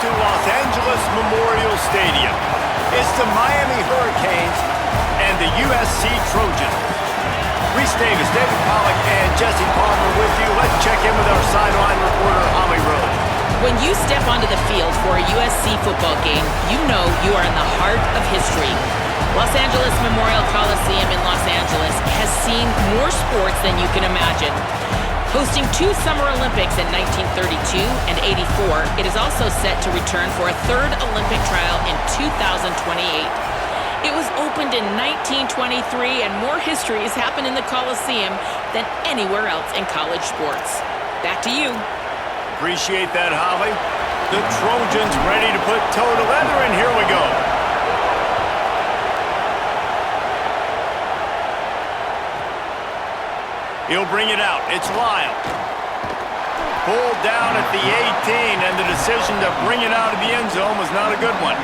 to Los Angeles Memorial Stadium. It's the Miami Hurricanes and the USC Trojans. Reese Davis, David Pollack, and Jesse Palmer with you. Let's check in with our sideline reporter, Holly Rose. When you step onto the field for a USC football game, you know you are in the heart of history. Los Angeles Memorial Coliseum in Los Angeles has seen more sports than you can imagine. Hosting 2 Summer Olympics in 1932 and 84, it is also set to return for a 3rd Olympic trial in 2028. It was opened in 1923, and more history has happened in the Coliseum than anywhere else in college sports. Back to you. Appreciate that, Holly. The Trojans ready to put toe to leather, and here we go. He'll bring it out. It's Lyle. Pulled down at the 18, and the decision to bring it out of the end zone was not a good one.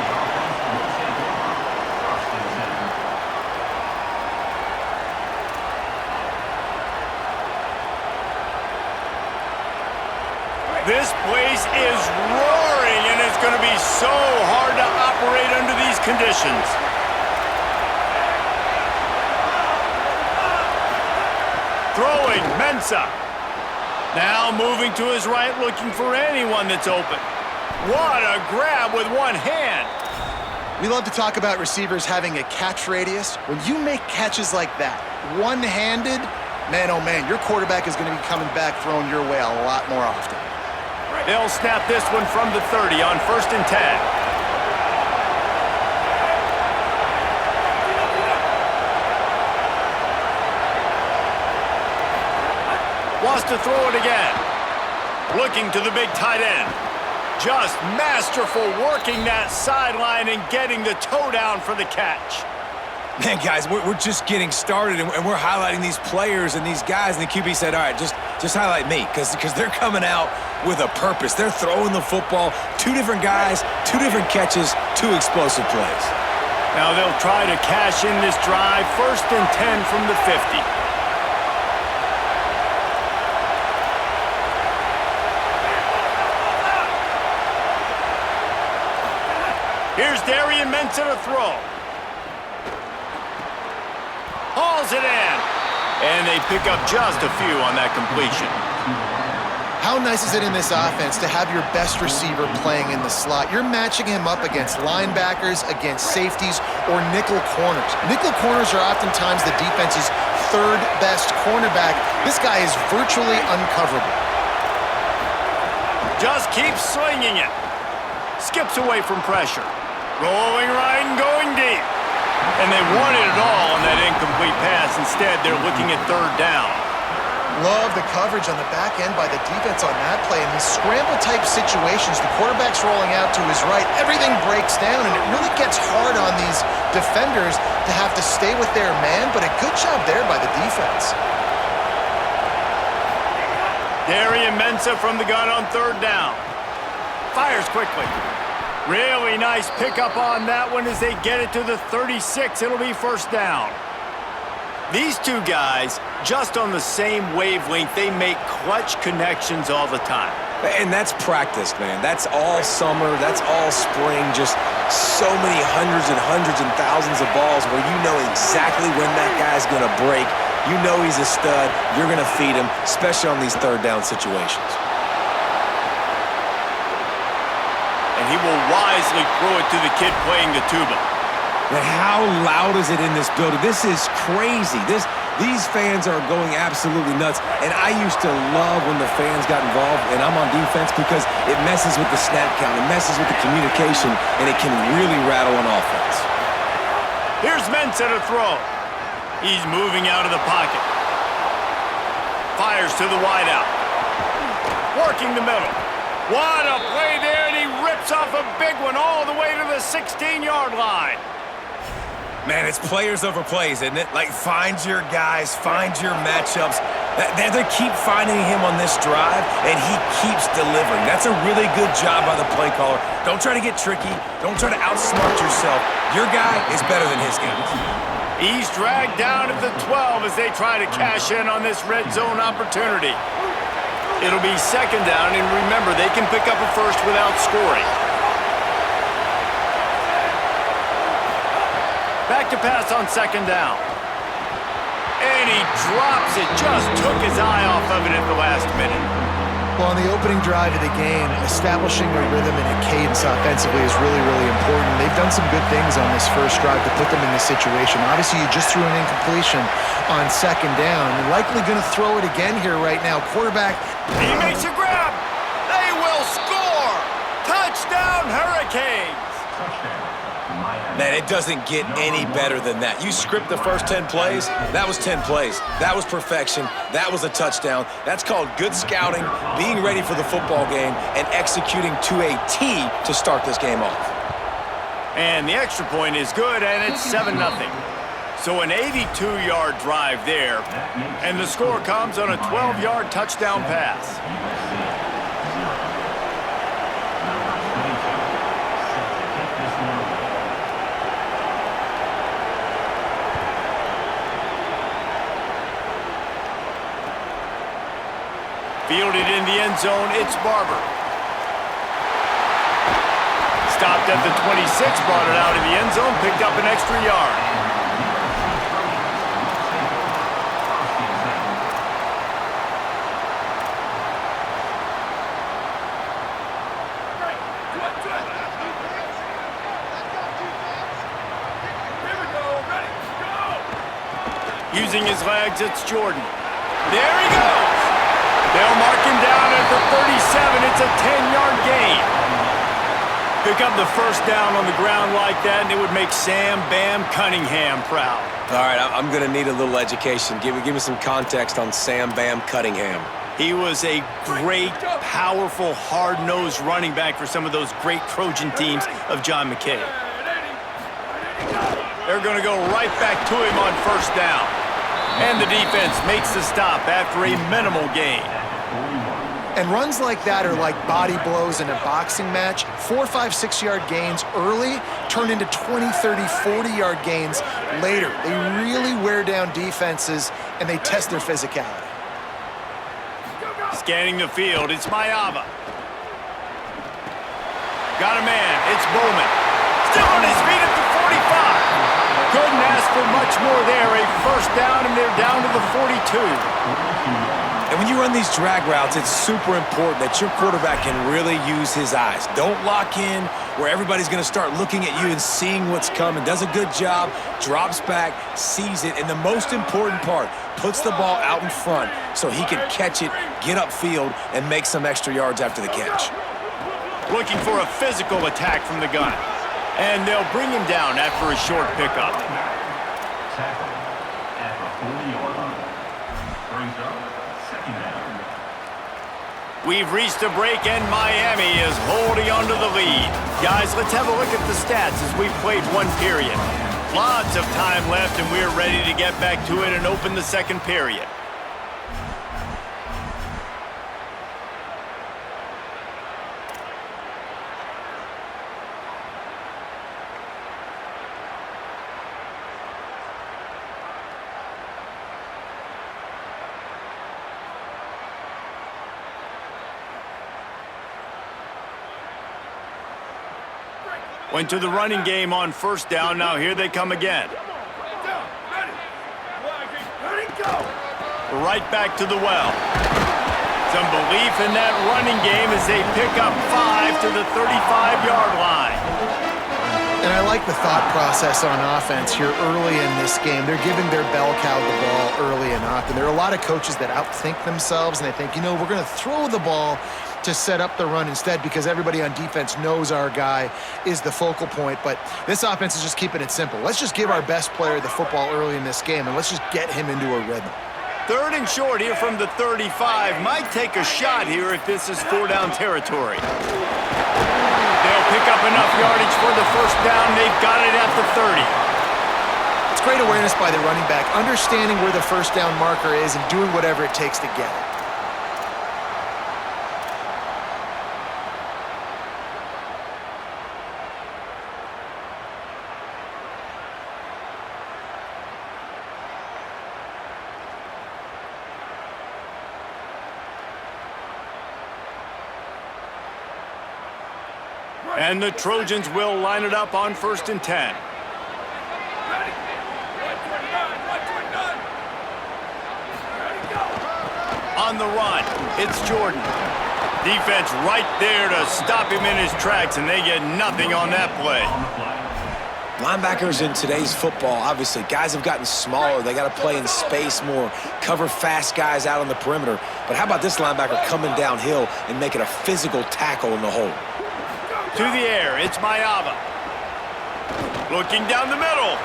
This place is roaring, and it's going to be so hard to operate under these conditions. Throwing, Mensah. Now moving to his right, looking for anyone that's open. What a grab with one hand. We love to talk about receivers having a catch radius. When you make catches like that, one-handed, man, oh man, your quarterback is going to be coming back throwing your way a lot more often. They'll snap this one from the 30 on 1st and 10. Wants to throw it again. Looking to the big tight end. Just masterful working that sideline and getting the toe down for the catch. Man, guys, we're just getting started, and we're highlighting these players and these guys, and the QB said, all right, just highlight me, because they're coming out with a purpose. They're throwing the football. 2 different guys, 2 different catches, 2 explosive plays. Now they'll try to cash in this drive. 1st and 10 from the 50. Here's Darian Mensah to throw. Hauls it in. And they pick up just a few on that completion. How nice is it in this offense to have your best receiver playing in the slot? You're matching him up against linebackers, against safeties, or nickel corners. Nickel corners are oftentimes the defense's 3rd best cornerback. This guy is virtually uncoverable. Just keeps slinging it. Skips away from pressure. Rolling right and going deep. And they wanted it all on that incomplete pass. Instead, they're looking at 3rd down. Love the coverage on the back end by the defense on that play. In these scramble-type situations, the quarterback's rolling out to his right. Everything breaks down, and it really gets hard on these defenders to have to stay with their man, but a good job there by the defense. Darian Mensah from the gun on 3rd down. Fires quickly. Really nice pickup on that one as they get it to the 36. It'll be 1st down. These 2 guys, just on the same wavelength, they make clutch connections all the time. And that's practice, man. That's all summer. That's all spring. Just so many hundreds and thousands of balls where you know exactly when that guy's going to break. You know he's a stud. You're going to feed him, especially on these 3rd down situations. And he will wisely throw it to the kid playing the tuba. But how loud is it in this building? This is crazy. These fans are going absolutely nuts. And I used to love when the fans got involved, and I'm on defense, because it messes with the snap count, it messes with the communication, and it can really rattle an offense. Here's Mensah to throw. He's moving out of the pocket. Fires to the wideout. Working the middle. What a play there, and he rips off a big one all the way to the 16-yard line. Man, it's players over plays, isn't it? Like, find your guys, find your matchups. They keep finding him on this drive, and he keeps delivering. That's a really good job by the play caller. Don't try to get tricky. Don't try to outsmart yourself. Your guy is better than his guy. He's dragged down at the 12 as they try to cash in on this red zone opportunity. It'll be 2nd down, and remember, they can pick up a 1st without scoring. Back to pass on second down. And he drops it. Just took his eye off of it at the last minute. Well, on the opening drive of the game, establishing a rhythm and a cadence offensively is really, really important. They've done some good things on this first drive to put them in this situation. Obviously, you just threw an incompletion on second down. You're likely going to throw it again here right now. Quarterback. He makes a grab. They will score. Touchdown, Hurricanes. Man, it doesn't get any better than that. You script the first 10 plays, that was 10 plays. That was perfection. That was a touchdown. That's called good scouting, being ready for the football game, and executing to a T to start this game off. And the extra point is good, and it's 7-0. So an 82-yard drive there, and the score comes on a 12-yard touchdown pass. Fielded in the end zone, it's Barber. Stopped at the 26, brought it out of the end zone, picked up an extra yard. Using his legs, it's Jordan. There he goes. They'll mark him down at the 37. It's a 10-yard gain. Pick up the first down on the ground like that, and it would make Sam Bam Cunningham proud. All right, I'm going to need a little education. Give me some context on Sam Bam Cunningham. He was a great, powerful, hard-nosed running back for some of those great Trojan teams of John McKay. They're going to go right back to him on first down. And the defense makes the stop after a minimal gain. And runs like that are like body blows in a boxing match. 4, 5, 6-yard gains early turn into 20, 30, 40-yard gains later. They really wear down defenses, and they test their physicality. Scanning the field, it's Mayava. Got a man, it's Bowman. Still on his feet at the 45. Couldn't ask for much more there. A first down, and they're down to the 42. And when you run these drag routes, it's super important that your quarterback can really use his eyes. Don't lock in where everybody's going to start looking at you and seeing what's coming. Does a good job, drops back, sees it, and the most important part, puts the ball out in front so he can catch it, get upfield, and make some extra yards after the catch. Looking for a physical attack from the gun. And they'll bring him down after a short pickup. We've reached a break, and Miami is holding on to the lead. Guys, let's have a look at the stats as we've played one period. Lots of time left, and we're ready to get back to it and open the second period. Went to the running game on first down. Now here they come again. Right back to the well. Some belief in that running game as they pick up 5 to the 35-yard line. And I like the thought process on offense here early in this game. They're giving their bell cow the ball early and often. There are a lot of coaches that outthink themselves, and they think, you know, we're going to throw the ball to set up the run instead because everybody on defense knows our guy is the focal point. But this offense is just keeping it simple. Let's just give our best player the football early in this game, and let's just get him into a rhythm. Third and short here from the 35. Might take a shot here if this is 4-down territory. They'll pick up enough yardage for the first down. They've got it at the 30. It's great awareness by the running back, understanding where the first down marker is and doing whatever it takes to get it. And the Trojans will line it up on 1st and 10. On the run, it's Jordan. Defense right there to stop him in his tracks, and they get nothing on that play. Linebackers in today's football, obviously, guys have gotten smaller. They got to play in space more, cover fast guys out on the perimeter. But how about this linebacker coming downhill and making a physical tackle in the hole? To the air, it's Mayava. Looking down the middle.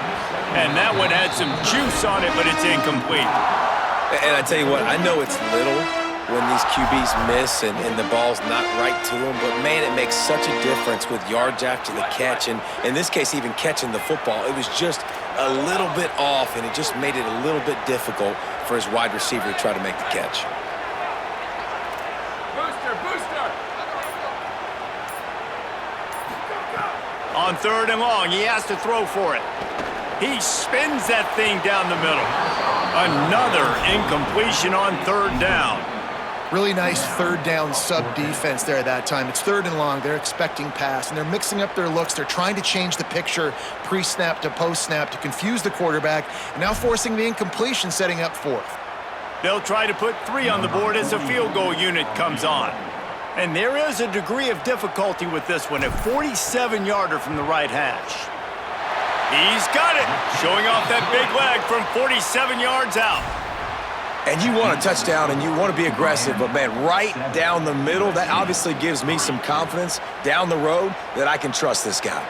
And that one had some juice on it, but it's incomplete. And I tell you what, I know it's little when these QBs miss and the ball's not right to them, but man, it makes such a difference with yards after the catch, and in this case, even catching the football. It was just a little bit off, and it just made it a little bit difficult for his wide receiver to try to make the catch. Booster! On 3rd and long, he has to throw for it. He spins that thing down the middle. Another incompletion on 3rd down. Really nice 3rd down sub-defense there that time. It's 3rd and long. They're expecting pass, and they're mixing up their looks. They're trying to change the picture pre-snap to post-snap to confuse the quarterback, and now forcing the incompletion, setting up 4th. They'll try to put 3 on the board as the field goal unit comes on. And there is a degree of difficulty with this one, a 47-yarder from the right hash. He's got it, showing off that big leg from 47 yards out. And you want a touchdown and you want to be aggressive, but man, right down the middle, that obviously gives me some confidence down the road that I can trust this guy.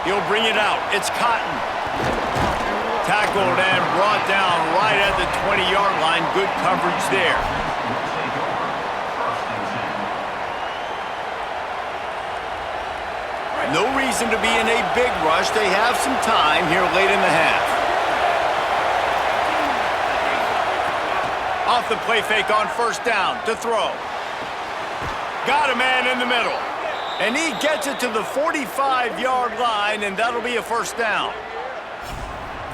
He'll bring it out. It's Cotton. Tackled and brought down right at the 20-yard line. Good coverage there. No reason to be in a big rush. They have some time here late in the half. Off the play fake on 1st down to throw. Got a man in the middle. And he gets it to the 45-yard line, and that'll be a 1st down.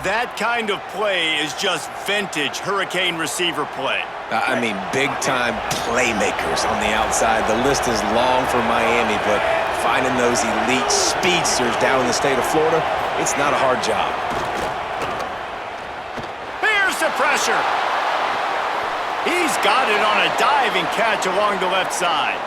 That kind of play is just vintage Hurricane receiver play. I mean, big-time playmakers on the outside. The list is long for Miami, but finding those elite speedsters down in the state of Florida, it's not a hard job. Here's the pressure. He's got it on a diving catch along the left side.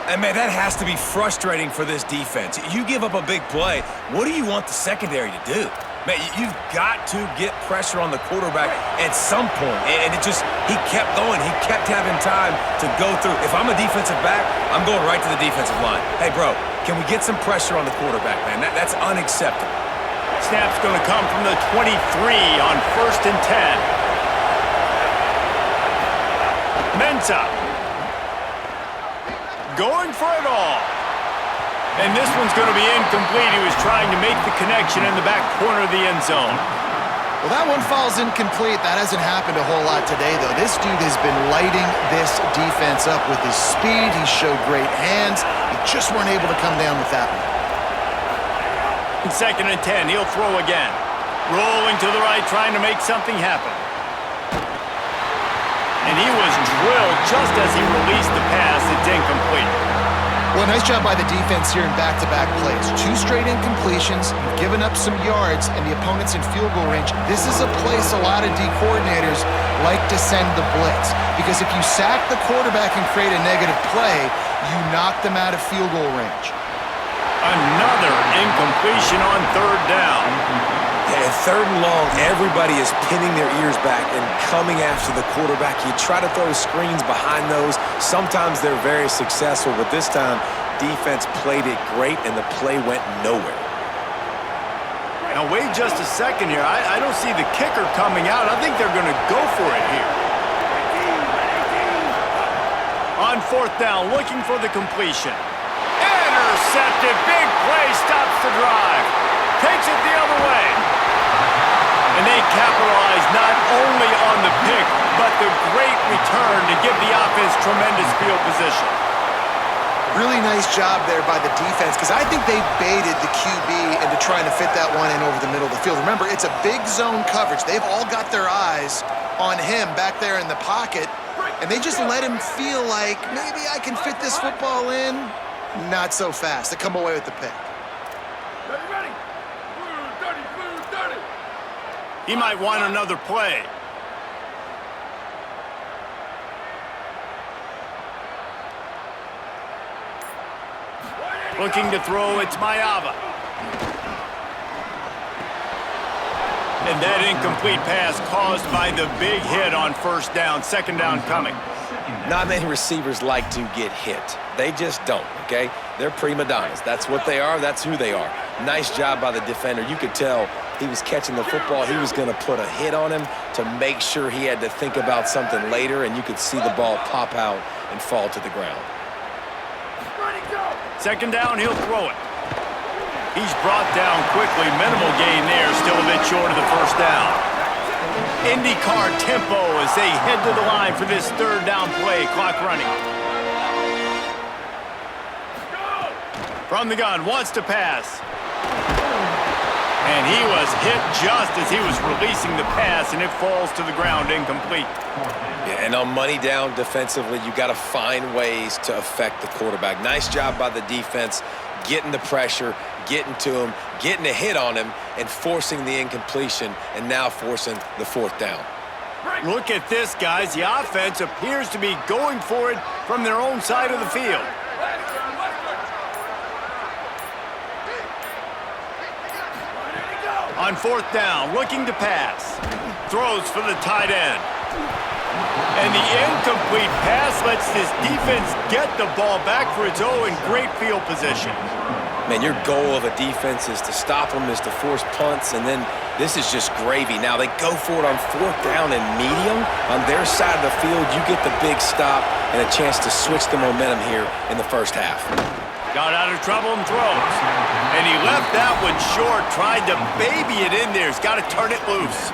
And man, that has to be frustrating for this defense. You give up a big play, what do you want the secondary to do? Man, you've got to get pressure on the quarterback at some point. And he kept going. He kept having time to go through. If I'm a defensive back, I'm going right to the defensive line. Hey, bro, can we get some pressure on the quarterback, man? That's unacceptable. Snap's going to come from the 23 on 1st and 10. Mensah. Going for it all. And this one's going to be incomplete. He was trying to make the connection in the back corner of the end zone. Well, that one falls incomplete. That hasn't happened a whole lot today, though. This dude has been lighting this defense up with his speed. He showed great hands. He just weren't able to come down with that one. 2nd and 10, he'll throw again. Rolling to the right, trying to make something happen. And he was drilled just as he released the pass. It's incomplete. Well, nice job by the defense here in back-to-back plays. 2 straight incompletions, you've given up some yards, and the opponent's in field goal range. This is a place a lot of D coordinators like to send the blitz, because if you sack the quarterback and create a negative play, you knock them out of field goal range. Another incompletion on 3rd down. Yeah, 3rd and long, everybody is pinning their ears back and coming after the quarterback. You try to throw screens behind those. Sometimes they're very successful, but this time, defense played it great, and the play went nowhere. Now, wait just a second here. I don't see the kicker coming out. I think they're going to go for it here. On 4th down, looking for the completion. Intercepted. Big play stops the drive. Takes it the other way. And they capitalize not only on the pick, but the great return to give the offense tremendous field position. Really nice job there by the defense, because I think they baited the QB into trying to fit that one in over the middle of the field. Remember, it's a big zone coverage. They've all got their eyes on him back there in the pocket, and they just let him feel like, maybe I can fit this football in. Not so fast. They come away with the pick. He might want another play. Looking to throw, it's Mayava. And that incomplete pass caused by the big hit on first down. Second down coming. Not many receivers like to get hit. They just don't, okay? They're prima donnas. That's what they are. That's who they are. Nice job by the defender. You could tell he was catching the football. He was going to put a hit on him to make sure he had to think about something later, and you could see the ball pop out and fall to the ground. Second down, he'll throw it. He's brought down quickly. Minimal gain there, still a bit short of the first down. IndyCar tempo as they head to the line for this third down play. Clock running. From the gun, wants to pass. And he was hit just as he was releasing the pass, and it falls to the ground incomplete. Yeah, and on money down defensively, you got to find ways to affect the quarterback. Nice job by the defense, getting the pressure, getting to him, getting a hit on him, and forcing the incompletion, and now forcing the fourth down. Look at this, guys. The offense appears to be going for it from their own side of the field. On fourth down, looking to pass. Throws for the tight end. And the incomplete pass lets this defense get the ball back for its own in great field position. Man, your goal of a defense is to stop them, is to force punts, and then this is just gravy. Now, they go for it on fourth down and medium. On their side of the field, you get the big stop and a chance to switch the momentum here in the first half. Got out of trouble and throws. And he left that one short, tried to baby it in there. He's got to turn it loose.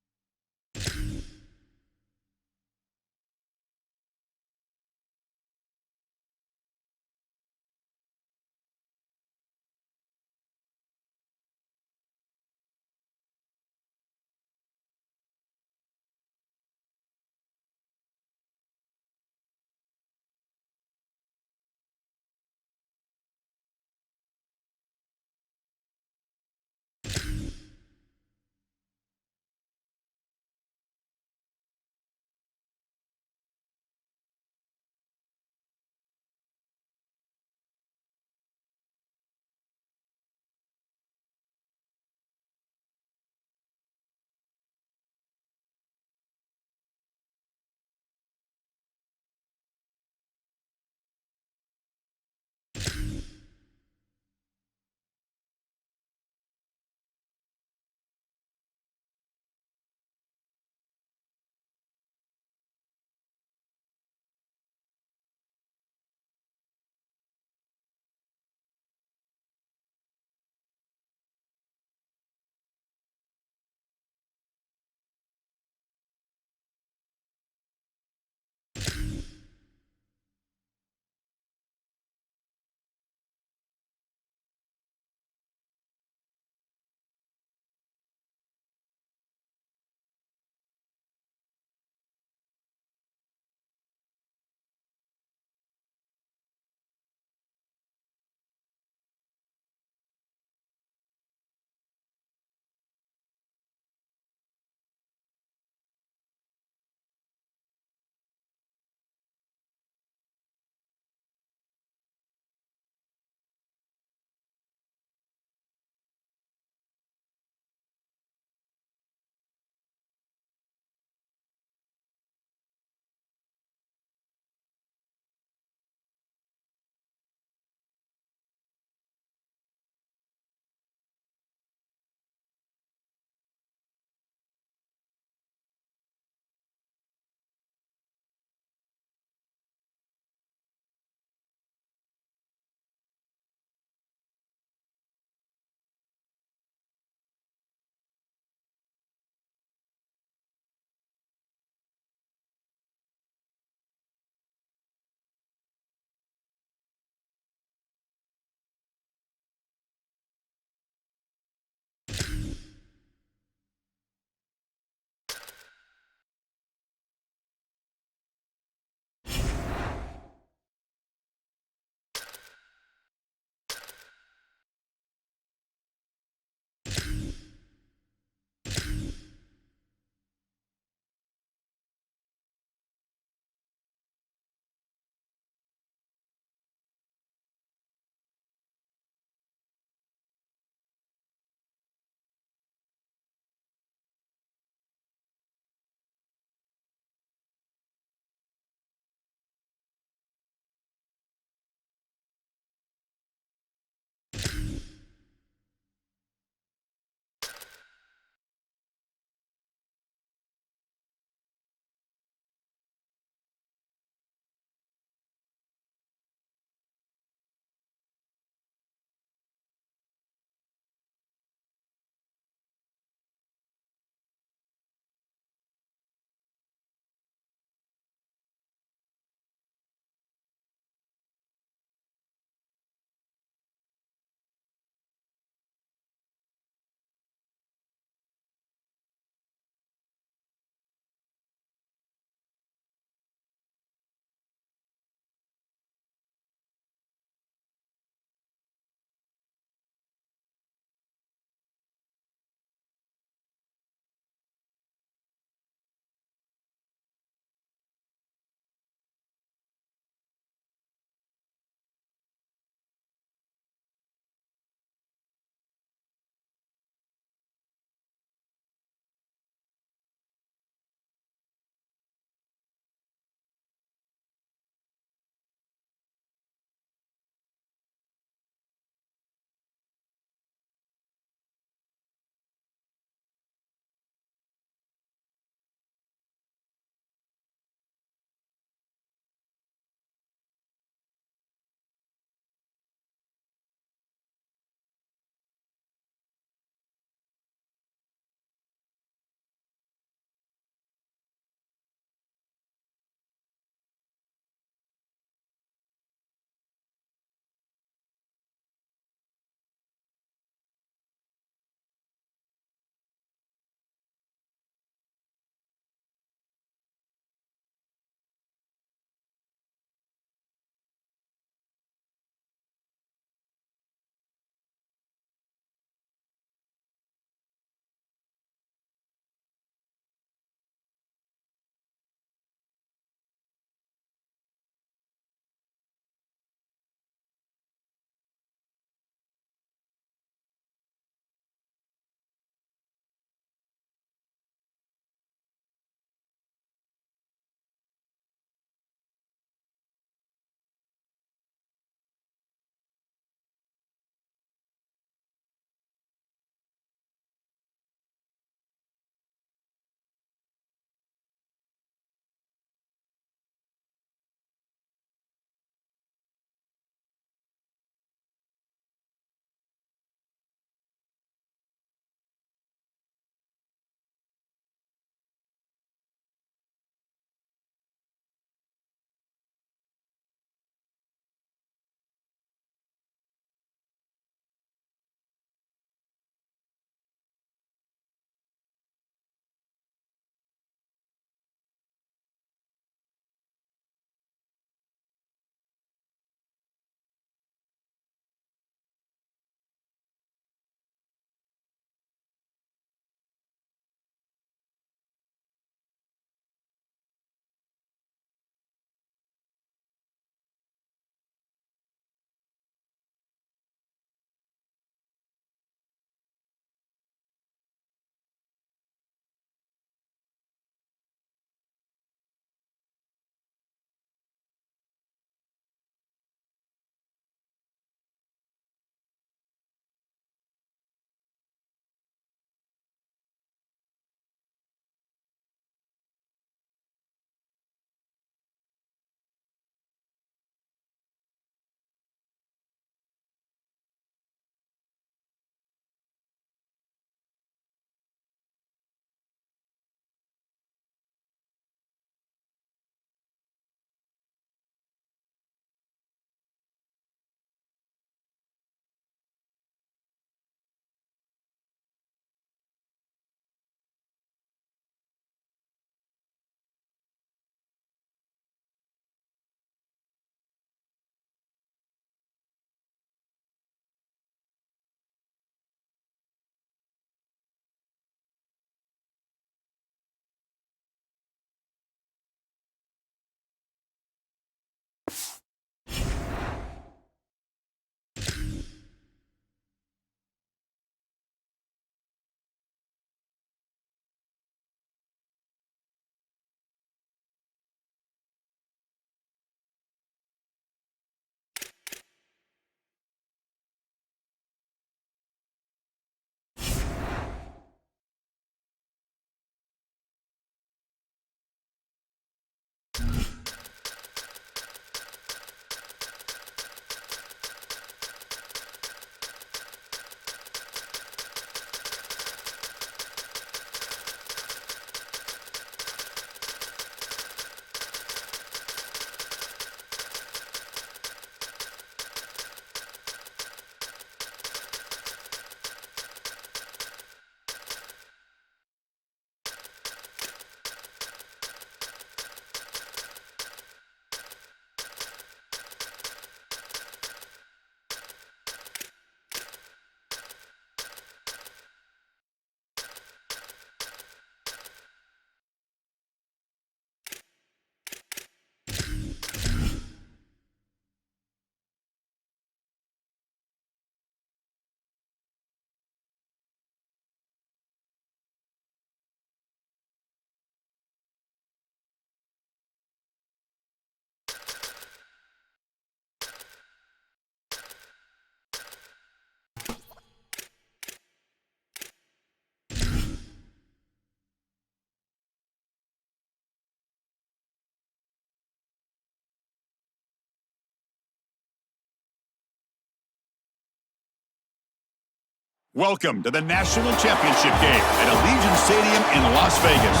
Welcome to the National Championship game at Allegiant Stadium in Las Vegas.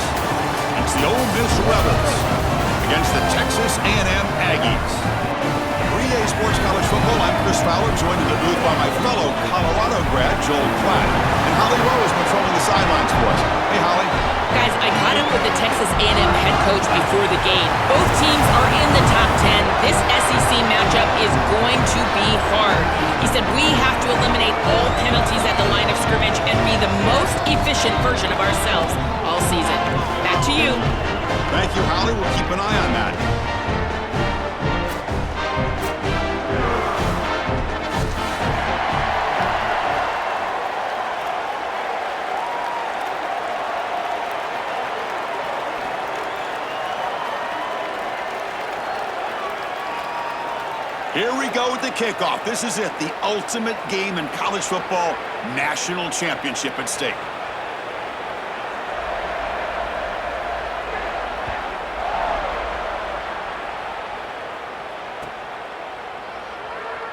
It's the Ole Miss Rebels against the Texas A&M Aggies. For EA Sports College Football, I'm Chris Fowler, joined in the booth by my fellow Colorado grad, Joel Platt. And Holly Rowe has been patrolling the sidelines for us. Hey, Holly. Guys, I caught up with the Texas A&M head coach before the game. Both teams are in the top 10. This SEC matchup is going to be hard. He said we have to eliminate all penalties at the line of scrimmage and be the most efficient version of ourselves all season. Back to you. Thank you, Holly. We'll keep an eye on that. Here we go with the kickoff. This is it, the ultimate game in college football, national championship at stake.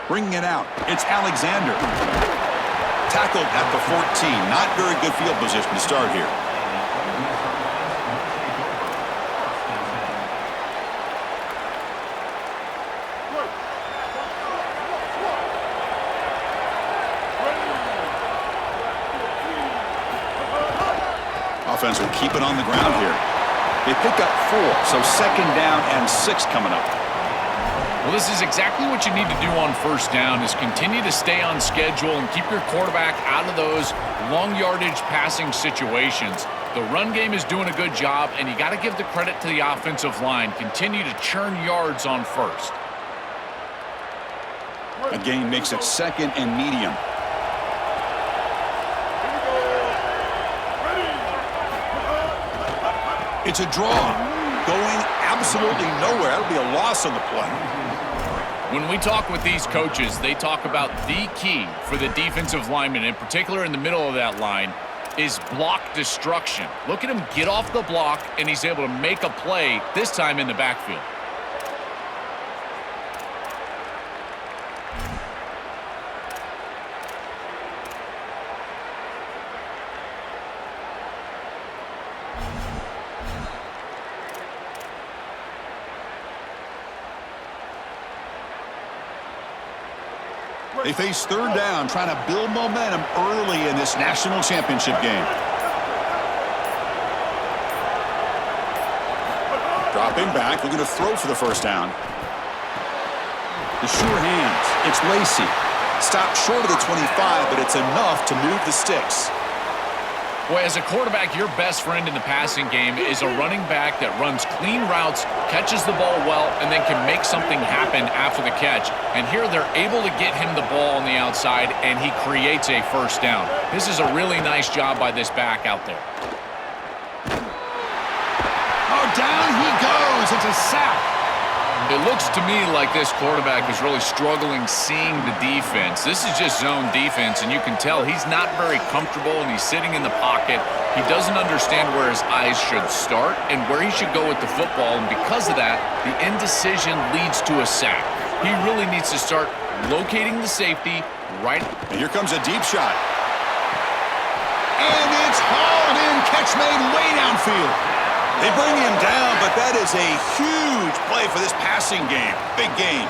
Bringing it out, it's Alexander. Tackled at the 14. Not very good field position to start here. Offense will keep it on the ground here. They pick up 4, so 2nd down and 6 coming up. Well, this is exactly what you need to do on first down is continue to stay on schedule and keep your quarterback out of those long yardage passing situations. The run game is doing a good job, and you got to give the credit to the offensive line. Continue to churn yards on first. A gain makes it 2nd and medium. It's a draw. Going absolutely nowhere. That'll be a loss on the play. When we talk with these coaches, they talk about the key for the defensive lineman, in particular in the middle of that line, is block destruction. Look at him get off the block, and he's able to make a play, this time in the backfield. They face 3rd down, trying to build momentum early in this national championship game. Dropping back, looking to throw for the 1st down. The sure hands, it's Lacey. Stopped short of the 25, but it's enough to move the sticks. Boy, as a quarterback, your best friend in the passing game is a running back that runs clean routes, catches the ball well, and then can make something happen after the catch. And here they're able to get him the ball on the outside, and he creates a 1st down. This is a really nice job by this back out there. Oh, down he goes. It's a sack. It looks to me like this quarterback is really struggling seeing the defense. This is just zone defense, and you can tell he's not very comfortable, and he's sitting in the pocket. He doesn't understand where his eyes should start and where he should go with the football, and because of that, the indecision leads to a sack. He really needs to start locating the safety right. And here comes a deep shot. And it's hauled in. Catch made way downfield. They bring him down, but that is a huge play for this passing game. Big gain.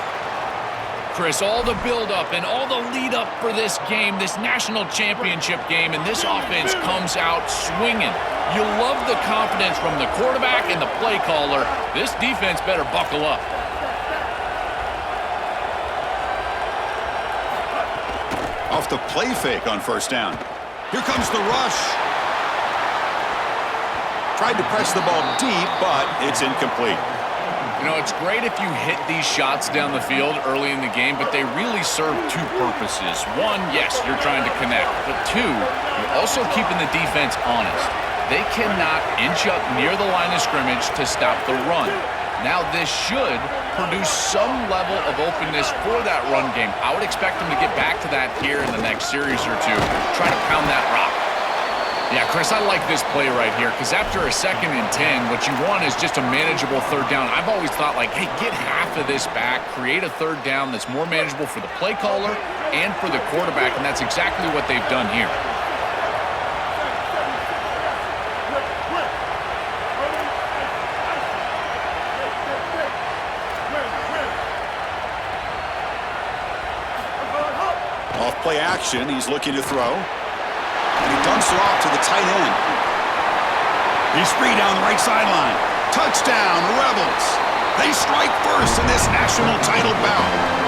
Chris, all the build-up and all the lead-up for this game, this national championship game, and this offense comes out swinging. You love the confidence from the quarterback and the play caller. This defense better buckle up. Off the play fake on 1st down. Here comes the rush. Tried to press the ball deep, but it's incomplete. You know, it's great if you hit these shots down the field early in the game, but they really serve 2 purposes. 1, yes, you're trying to connect, but 2, you're also keeping the defense honest. They cannot inch up near the line of scrimmage to stop the run. Now, this should produce some level of openness for that run game. I would expect them to get back to that here in the next series or 2. Try to pound that rock. Yeah, Chris, I like this play right here because after a 2nd and 10, what you want is just a manageable 3rd down. I've always thought, like, hey, get half of this back, create a 3rd down that's more manageable for the play caller and for the quarterback, and that's exactly what they've done here. Off play action, he's looking to throw. And he dumps it off to the tight end. He's free down the right sideline. Touchdown, Rebels. They strike first in this national title bout.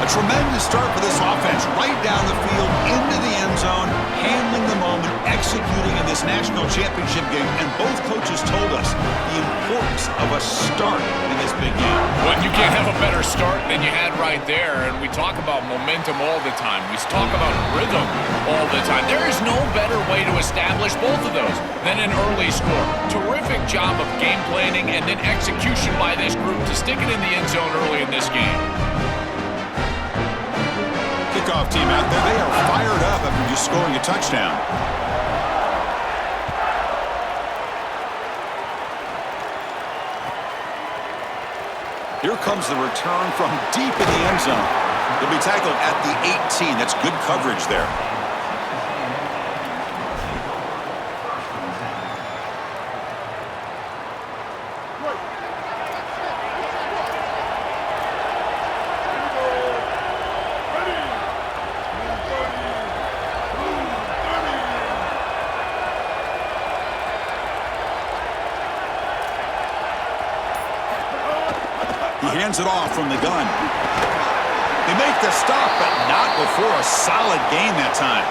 A tremendous start for this offense, right down the field, into the end zone, handling the moment, executing in this national championship game. And both coaches told us the importance of a start in this big game. Well, you can't have a better start than you had right there. And we talk about momentum all the time. We talk about rhythm all the time. There is no better way to establish both of those than an early score. Terrific job of game planning and then execution by this group to stick it in the end zone early in this game. Kickoff team out there, they are fired up after just scoring a touchdown. Here comes the return from deep in the end zone. He'll be tackled at the 18. That's good coverage there. Hands it off from the gun. They make the stop, but not before a solid gain that time.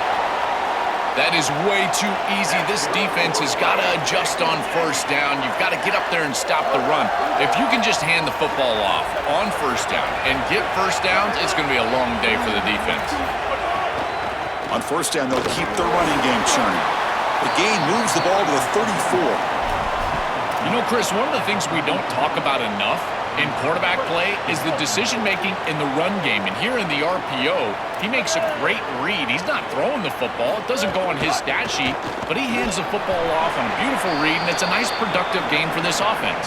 That is way too easy. This defense has got to adjust on 1st down. You've got to get up there and stop the run. If you can just hand the football off on 1st down and get 1st downs, it's going to be a long day for the defense. On 1st down, they'll keep the running game churning. The gain moves the ball to the 34. You know, Chris, one of the things we don't talk about enough in quarterback play is the decision-making in the run game. And here in the RPO, he makes a great read. He's not throwing the football. It doesn't go on his stat sheet, but he hands the football off on a beautiful read, and it's a nice productive game for this offense.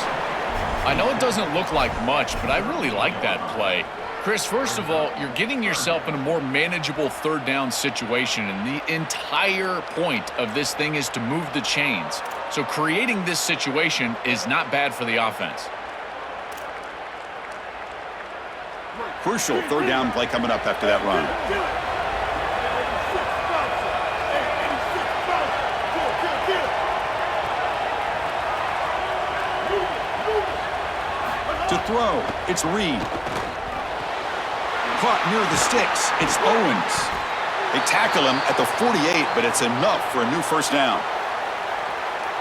I know it doesn't look like much, but I really like that play. Chris, first of all, you're getting yourself in a more manageable 3rd down situation, and the entire point of this thing is to move the chains. So creating this situation is not bad for the offense. Crucial 3rd down play coming up after that run. To throw, it's Reed. Caught near the sticks, it's Owens. They tackle him at the 48, but it's enough for a new 1st down.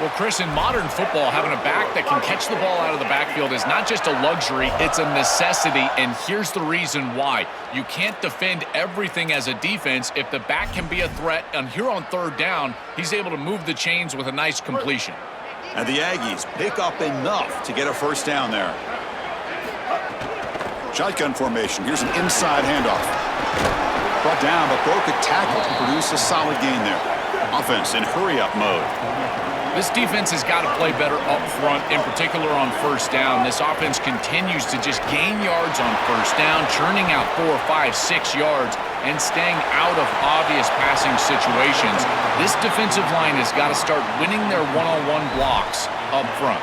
Well, Chris, in modern football, having a back that can catch the ball out of the backfield is not just a luxury, it's a necessity, and here's the reason why. You can't defend everything as a defense if the back can be a threat, and here on 3rd down, he's able to move the chains with a nice completion. And the Aggies pick up enough to get a 1st down there. Shotgun formation. Here's an inside handoff. Brought down, but broke a tackle to produce a solid gain there. Offense in hurry-up mode. This defense has got to play better up front, in particular on 1st down. This offense continues to just gain yards on 1st down, churning out 4, 5, 6 yards, and staying out of obvious passing situations. This defensive line has got to start winning their one-on-one blocks up front.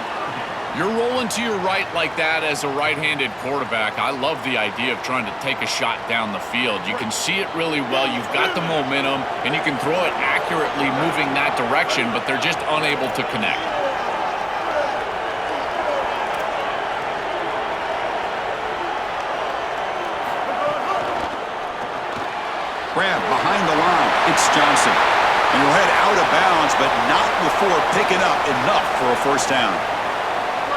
You're rolling to your right like that as a right-handed quarterback. I love the idea of trying to take a shot down the field. You can see it really well. You've got the momentum, and you can throw it accurately moving that direction, but they're just unable to connect. Grab behind the line. It's Johnson. And he'll head out of bounds, but not before picking up enough for a 1st down.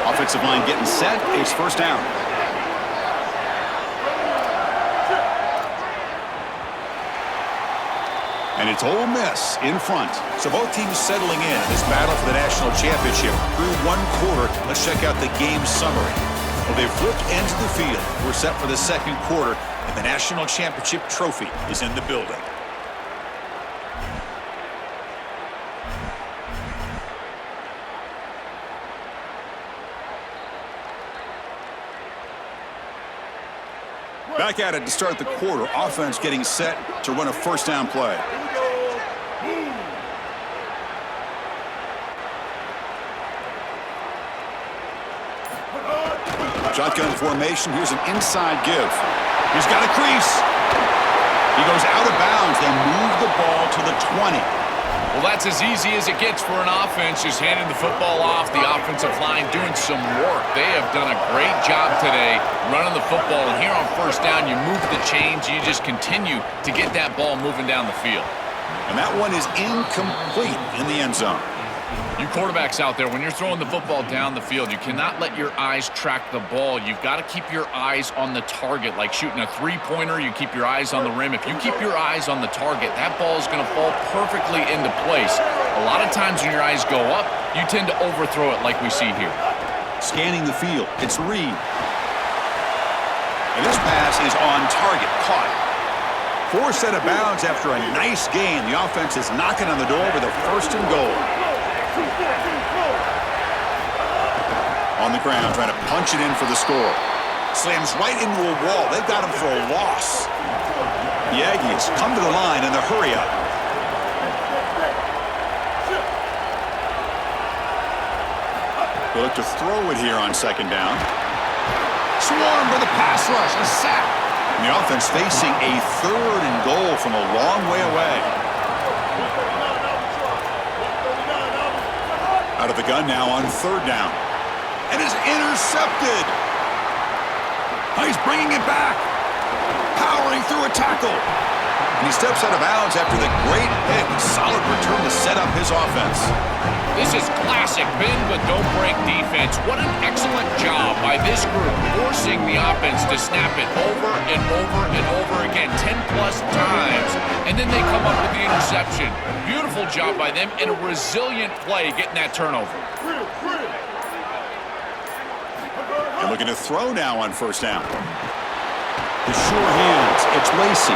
Offensive line getting set. It's 1st down. And it's Ole Miss in front. So both teams settling in this battle for the national championship. Through 1 quarter, let's check out the game summary. Well, they flipped into the field. We're set for the 2nd quarter, and the national championship trophy is in the building. Back at it to start the quarter. Offense getting set to run a first down play. Shotgun formation. Here's an inside give. He's got a crease. He goes out of bounds. They move the ball to the 20. Well, that's as easy as it gets for an offense, just handing the football off. The offensive line doing some work. They have done a great job today running the football. And here on first down, you move the chains. You just continue to get that ball moving down the field. And that one is incomplete in the end zone. You quarterbacks out there, when you're throwing the football down the field, you cannot let your eyes track the ball. You've got to keep your eyes on the target. Like shooting a three-pointer, you keep your eyes on the rim. If you keep your eyes on the target, that ball is going to fall perfectly into place. A lot of times when your eyes go up, you tend to overthrow it like we see here. Scanning the field, it's Reed. And this pass is on target, caught. Forced out of bounds after a nice gain. The offense is knocking on the door with a first and goal. On the ground, trying to punch it in for the score. Slams right into a wall. They've got him for a loss. The Aggies come to the line in the hurry-up. They look to throw it here on second down. Swarmed by the pass rush, a sack. And the offense facing a third and goal from a long way away. Out of the gun now on third down. And is intercepted. He's bringing it back. Powering through a tackle. And he steps out of bounds after the great pick. Solid return to set up his offense. This is classic bend but don't break defense. What an excellent job by this group, forcing the offense to snap it over and over and over again 10-plus times. And then they come up with the interception. Beautiful job by them and a resilient play getting that turnover. They're looking to throw now on first down. The sure hands. It's Lacey.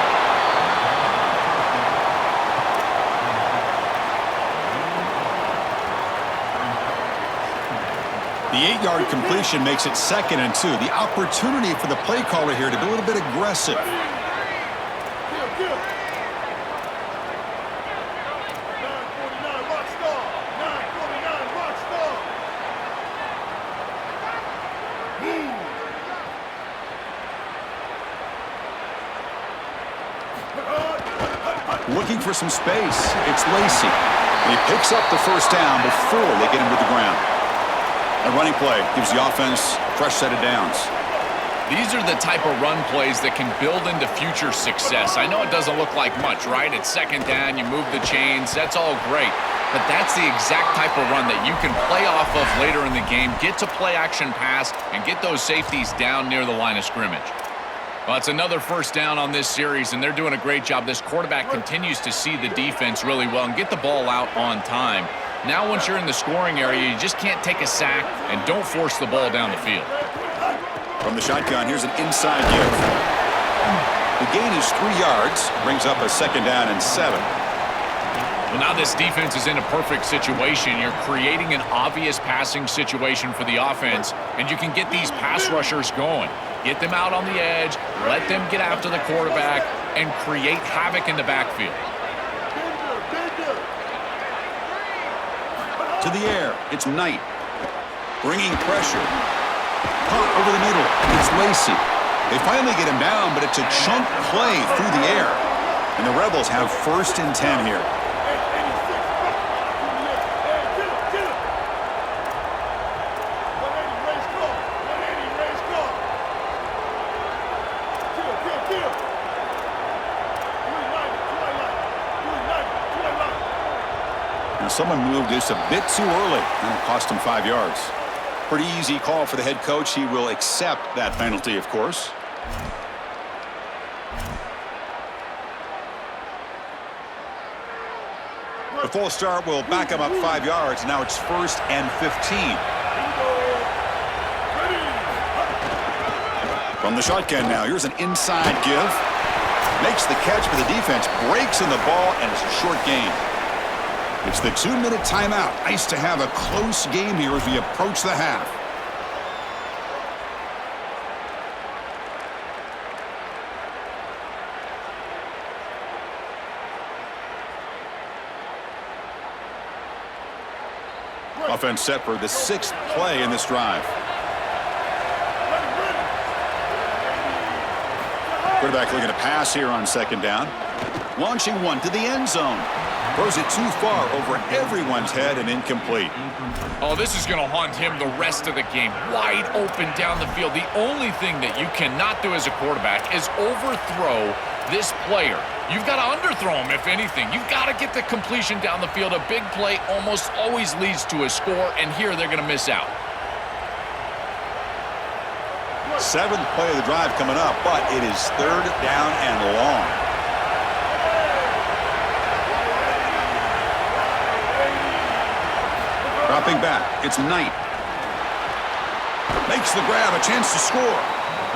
The 8-yard completion makes it 2nd and 2. The opportunity for the play caller here to be a little bit aggressive. Looking for some space. It's Lacey. And he picks up the first down before they get him to the ground. A running play gives the offense a fresh set of downs. These are the type of run plays that can build into future success. I know it doesn't look like much, right? It's second down, you move the chains, that's all great. But that's the exact type of run that you can play off of later in the game, get to play action pass, and get those safeties down near the line of scrimmage. Well, it's another first down on this series, and they're doing a great job. This quarterback continues to see the defense really well and get the ball out on time. Now, once you're in the scoring area, you just can't take a sack and don't force the ball down the field. From the shotgun, here's an inside give. The gain is 3 yards, brings up a 2nd down and 7. Well, now this defense is in a perfect situation. You're creating an obvious passing situation for the offense, and you can get these pass rushers going. Get them out on the edge, let them get after the quarterback, and create havoc in the backfield. To the air, it's Knight. Bringing pressure. Caught over the middle, it's Lacey. They finally get him down, but it's a chunk play through the air. And the Rebels have 1st and 10 here. Someone moved just a bit too early, and it cost him 5 yards. Pretty easy call for the head coach. He will accept that penalty, of course. The full start will back him up 5 yards. Now it's 1st and 15. From the shotgun now, here's an inside give. Makes the catch, but the defense breaks in the ball, and it's a short gain. It's the 2-minute timeout. Nice to have a close game here as we approach the half. Offense set for the 6th play in this drive. Quarterback looking to pass here on 2nd down. Launching one to the end zone. Throws it too far over everyone's head and incomplete. Oh, this is going to haunt him the rest of the game. Wide open down the field. The only thing that you cannot do as a quarterback is overthrow this player. You've got to underthrow him, if anything. You've got to get the completion down the field. A big play almost always leads to a score, and here they're going to miss out. 7th play of the drive coming up, but it is 3rd down and long. Dropping back, it's Knight. Makes the grab, a chance to score.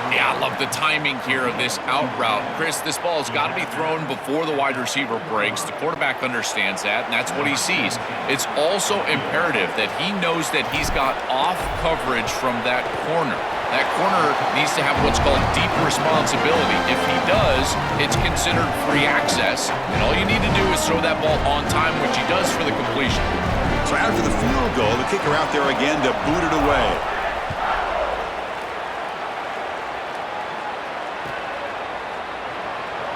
Yeah, I love the timing here of this out route. Chris, this ball has got to be thrown before the wide receiver breaks. The quarterback understands that, and that's what he sees. It's also imperative that he knows that he's got off coverage from that corner. That corner needs to have what's called deep responsibility. If he does, it's considered free access, and all you need to do is throw that ball on time, which he does for the completion. So after the field goal, the kicker out there again to boot it away.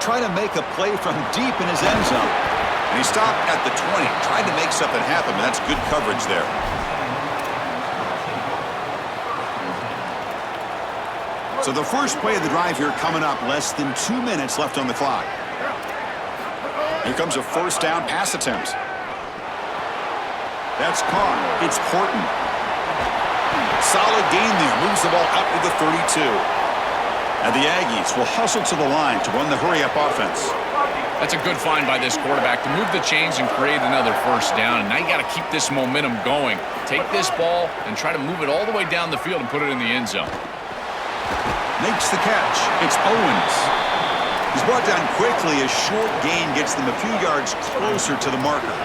Trying to make a play from deep in his end zone. And he stopped at the 20. Tried to make something happen, but that's good coverage there. So the first play of the drive here coming up, less than 2 minutes left on the clock. Here comes a 1st down pass attempt. That's caught. It's Horton. Solid gain there. Moves the ball out to the 32. And the Aggies will hustle to the line to run the hurry-up offense. That's a good find by this quarterback to move the chains and create another 1st down. And now you got to keep this momentum going. Take this ball and try to move it all the way down the field and put it in the end zone. Makes the catch. It's Owens. He's brought down quickly. A short gain gets them a few yards closer to the marker.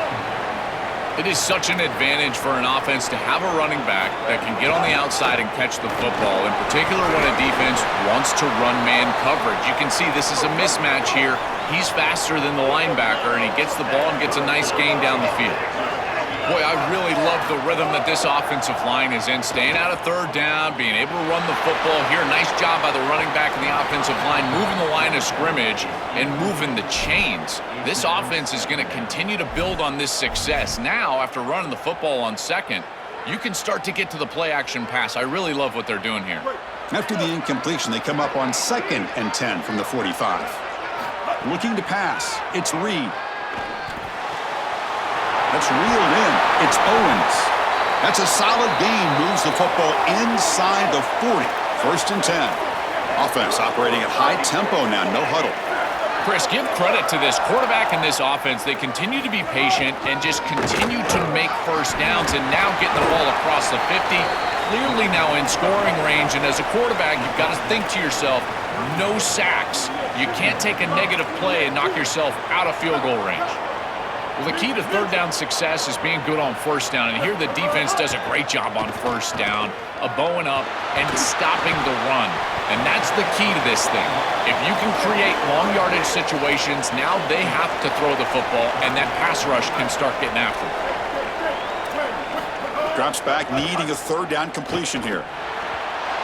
It is such an advantage for an offense to have a running back that can get on the outside and catch the football, in particular when a defense wants to run man coverage. You can see this is a mismatch here. He's faster than the linebacker, and he gets the ball and gets a nice gain down the field. Boy, I really love the rhythm that this offensive line is in. Staying out of 3rd down, being able to run the football here. Nice job by the running back and the offensive line, moving the line of scrimmage and moving the chains. This offense is going to continue to build on this success. Now, after running the football on 2nd, you can start to get to the play-action pass. I really love what they're doing here. After the incompletion, they come up on 2nd and 10 from the 45. Looking to pass. It's Reed. That's reeled in. It's Owens. That's a solid gain. Moves the football inside the 40. 1st and 10. Offense operating at high tempo now. No huddle. Chris, give credit to this quarterback and this offense. They continue to be patient and just continue to make 1st downs and now getting the ball across the 50. Clearly now in scoring range. And as a quarterback, you've got to think to yourself, no sacks. You can't take a negative play and knock yourself out of field goal range. Well, the key to 3rd down success is being good on 1st down. And here the defense does a great job on 1st down, bowing up and stopping the run. And that's the key to this thing. If you can create long yardage situations, now they have to throw the football, and that pass rush can start getting after it. Drops back, needing a 3rd down completion here.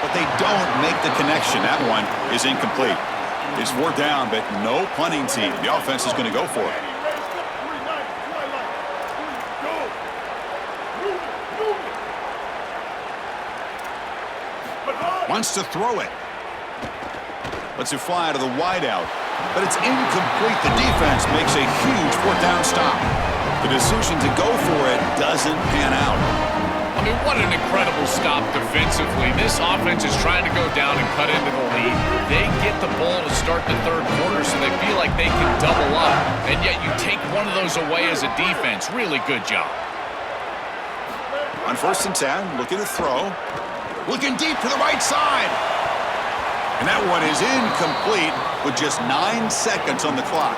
But they don't make the connection. That one is incomplete. It's 4th down, but no punting team. The offense is going to go for it. Wants to throw it. Lets it fly to the wideout, but it's incomplete. The defense makes a huge 4th down stop. The decision to go for it doesn't pan out. I mean, what an incredible stop defensively. This offense is trying to go down and cut into the lead. They get the ball to start the 3rd quarter, so they feel like they can double up, and yet you take one of those away as a defense. Really good job. On 1st and 10, looking to throw. Looking deep to the right side. And that one is incomplete with just 9 seconds on the clock.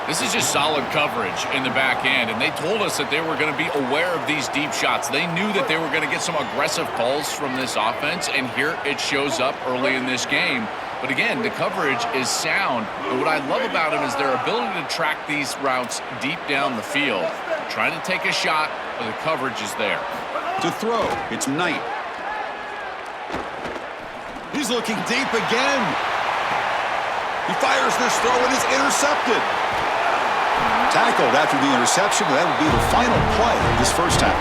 This is just solid coverage in the back end, and they told us that they were going to be aware of these deep shots. They knew that they were going to get some aggressive calls from this offense, and here it shows up early in this game. But again, the coverage is sound, and what I love about them is their ability to track these routes deep down the field. Trying to take a shot, but the coverage is there. To throw, it's Knight. He's looking deep again. He fires this throw and is intercepted. Tackled after the interception. That would be the final play of this first half.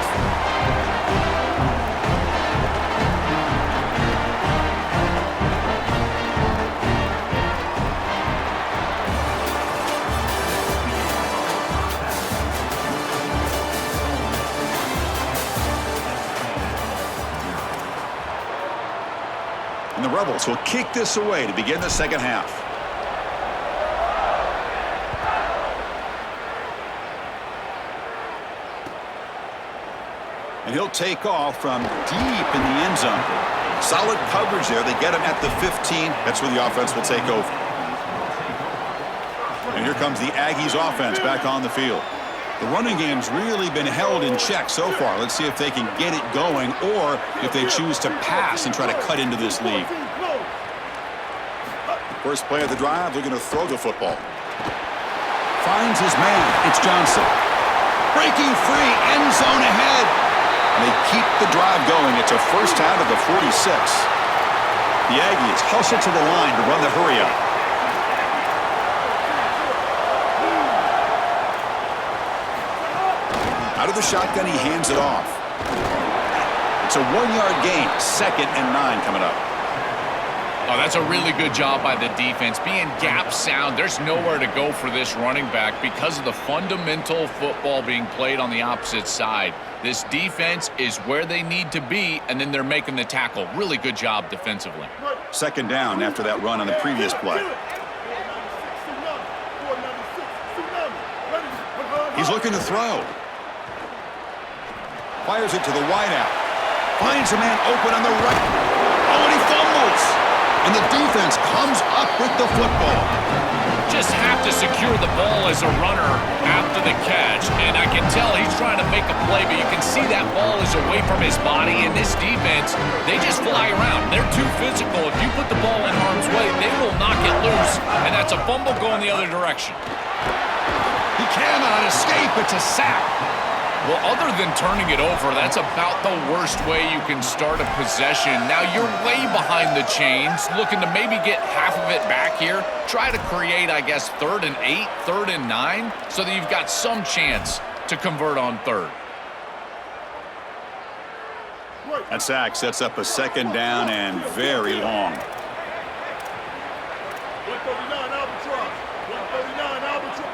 And the Rebels will kick this away to begin the second half. And he'll take off from deep in the end zone. Solid coverage there. They get him at the 15. That's where the offense will take over. And here comes the Aggies offense back on the field. The running game's really been held in check so far. Let's see if they can get it going or if they choose to pass and try to cut into this lead. First play of the drive, they're going to throw the football. Finds his man. It's Johnson. Breaking free, end zone ahead. And they keep the drive going. It's a first out of the 46. The Aggies hustle to the line to run the hurry up. Out of the shotgun, he hands it off. It's a 1-yard gain. 2nd and 9 coming up. Oh, that's a really good job by the defense. Being gap sound, there's nowhere to go for this running back because of the fundamental football being played on the opposite side. This defense is where they need to be, and then they're making the tackle. Really good job defensively. 2nd down after that run on the previous play. He's looking to throw. Fires it to the wideout. Finds a man open on the right. Oh, and he fumbles. And the defense comes up with the football. Just have to secure the ball as a runner after the catch. And I can tell he's trying to make a play, but you can see that ball is away from his body. And this defense, they just fly around. They're too physical. If you put the ball in harm's way, they will knock it loose. And that's a fumble going the other direction. He cannot escape. It's a sack. Well, other than turning it over, that's about the worst way you can start a possession. Now, you're way behind the chains, looking to maybe get half of it back here. Try to create, I guess, 3rd and 8, 3rd and 9, so that you've got some chance to convert on 3rd. That sack sets up a 2nd down and very long. 139 Albatross. 139 Albatross.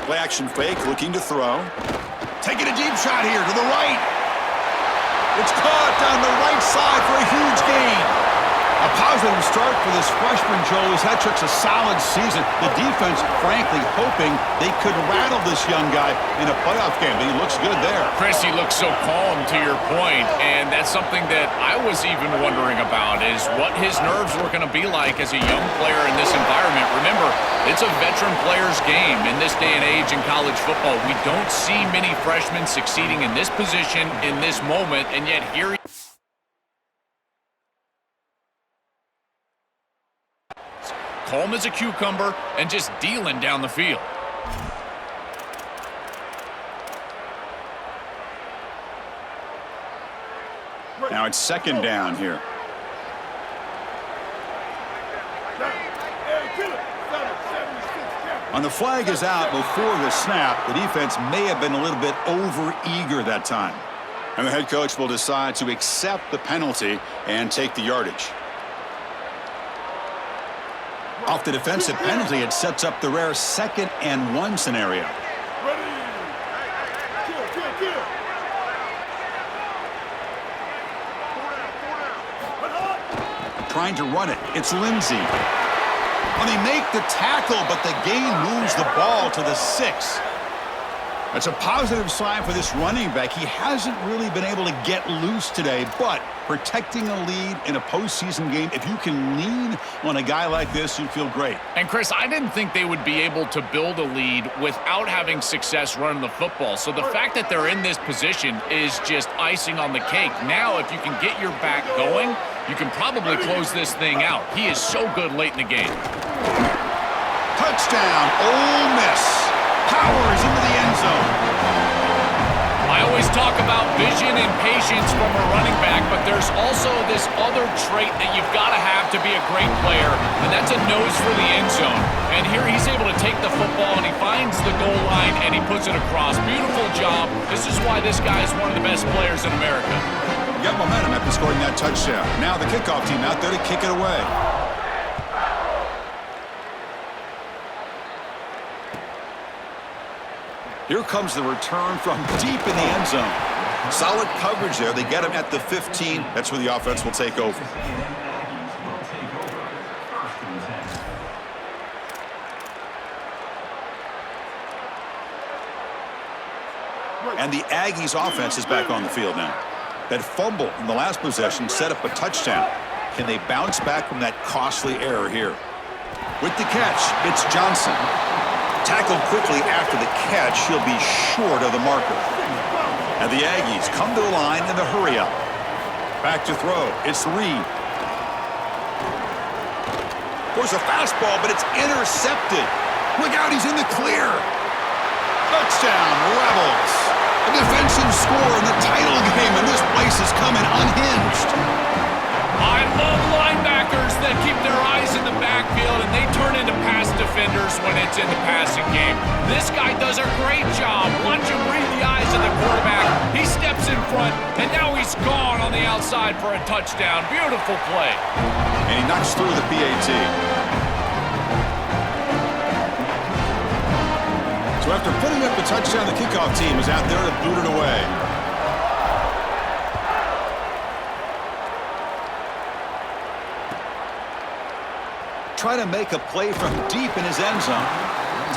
Play action fake, looking to throw. Taking a deep shot here to the right. It's caught down the right side for a huge gain. A positive start for this freshman, Joe. He's had such a solid season. The defense, frankly, hoping they could rattle this young guy in a playoff game, but he looks good there. Chris, he looks so calm, to your point, and that's something that I was even wondering about, is what his nerves were going to be like as a young player in this environment. Remember, it's a veteran player's game in this day and age in college football. We don't see many freshmen succeeding in this position in this moment, and yet here he calm as a cucumber and just dealing down the field. Now it's 2nd down here. On the flag is out before the snap. The defense may have been a little bit over-eager that time. And the head coach will decide to accept the penalty and take the yardage. Off the defensive penalty, it sets up the rare 2nd and 1 scenario. Trying to run it. It's Lindsey. And they make the tackle, but the gain moves the ball to the 6. That's a positive sign for this running back. He hasn't really been able to get loose today, but protecting a lead in a postseason game, if you can lean on a guy like this, you feel great. And Chris, I didn't think they would be able to build a lead without having success running the football. So the fact that they're in this position is just icing on the cake. Now, if you can get your back going, you can probably close this thing out. He is so good late in the game. Touchdown, Ole Miss. Powers into the end zone. I always talk about vision and patience from a running back, but there's also this other trait that you've got to have to be a great player, and that's a nose for the end zone. And here he's able to take the football, and he finds the goal line, and he puts it across. Beautiful job. This is why this guy is one of the best players in America. Got momentum after scoring that touchdown. Now the kickoff team out there to kick it away. Here comes the return from deep in the end zone. Solid coverage there. They get him at the 15. That's where the offense will take over. And the Aggies offense is back on the field now. That fumble in the last possession set up a touchdown. Can they bounce back from that costly error here? With the catch, it's Johnson. Tackled quickly after the catch, he'll be short of the marker. And the Aggies come to the line in the hurry-up. Back to throw, it's Reed. Goes a fastball, but it's intercepted. Look out, he's in the clear. Touchdown, Rebels. A defensive score in the title game, and this place is coming unhinged. I love linebackers that keep their eyes in the backfield, and they turn into pass defenders when it's in the passing game. This guy does a great job. Watch him read the eyes of the quarterback. He steps in front, and now he's gone on the outside for a touchdown. Beautiful play. And he knocks through the PAT. So after putting up the touchdown, the kickoff team is out there to boot it away. Try to make a play from deep in his end zone.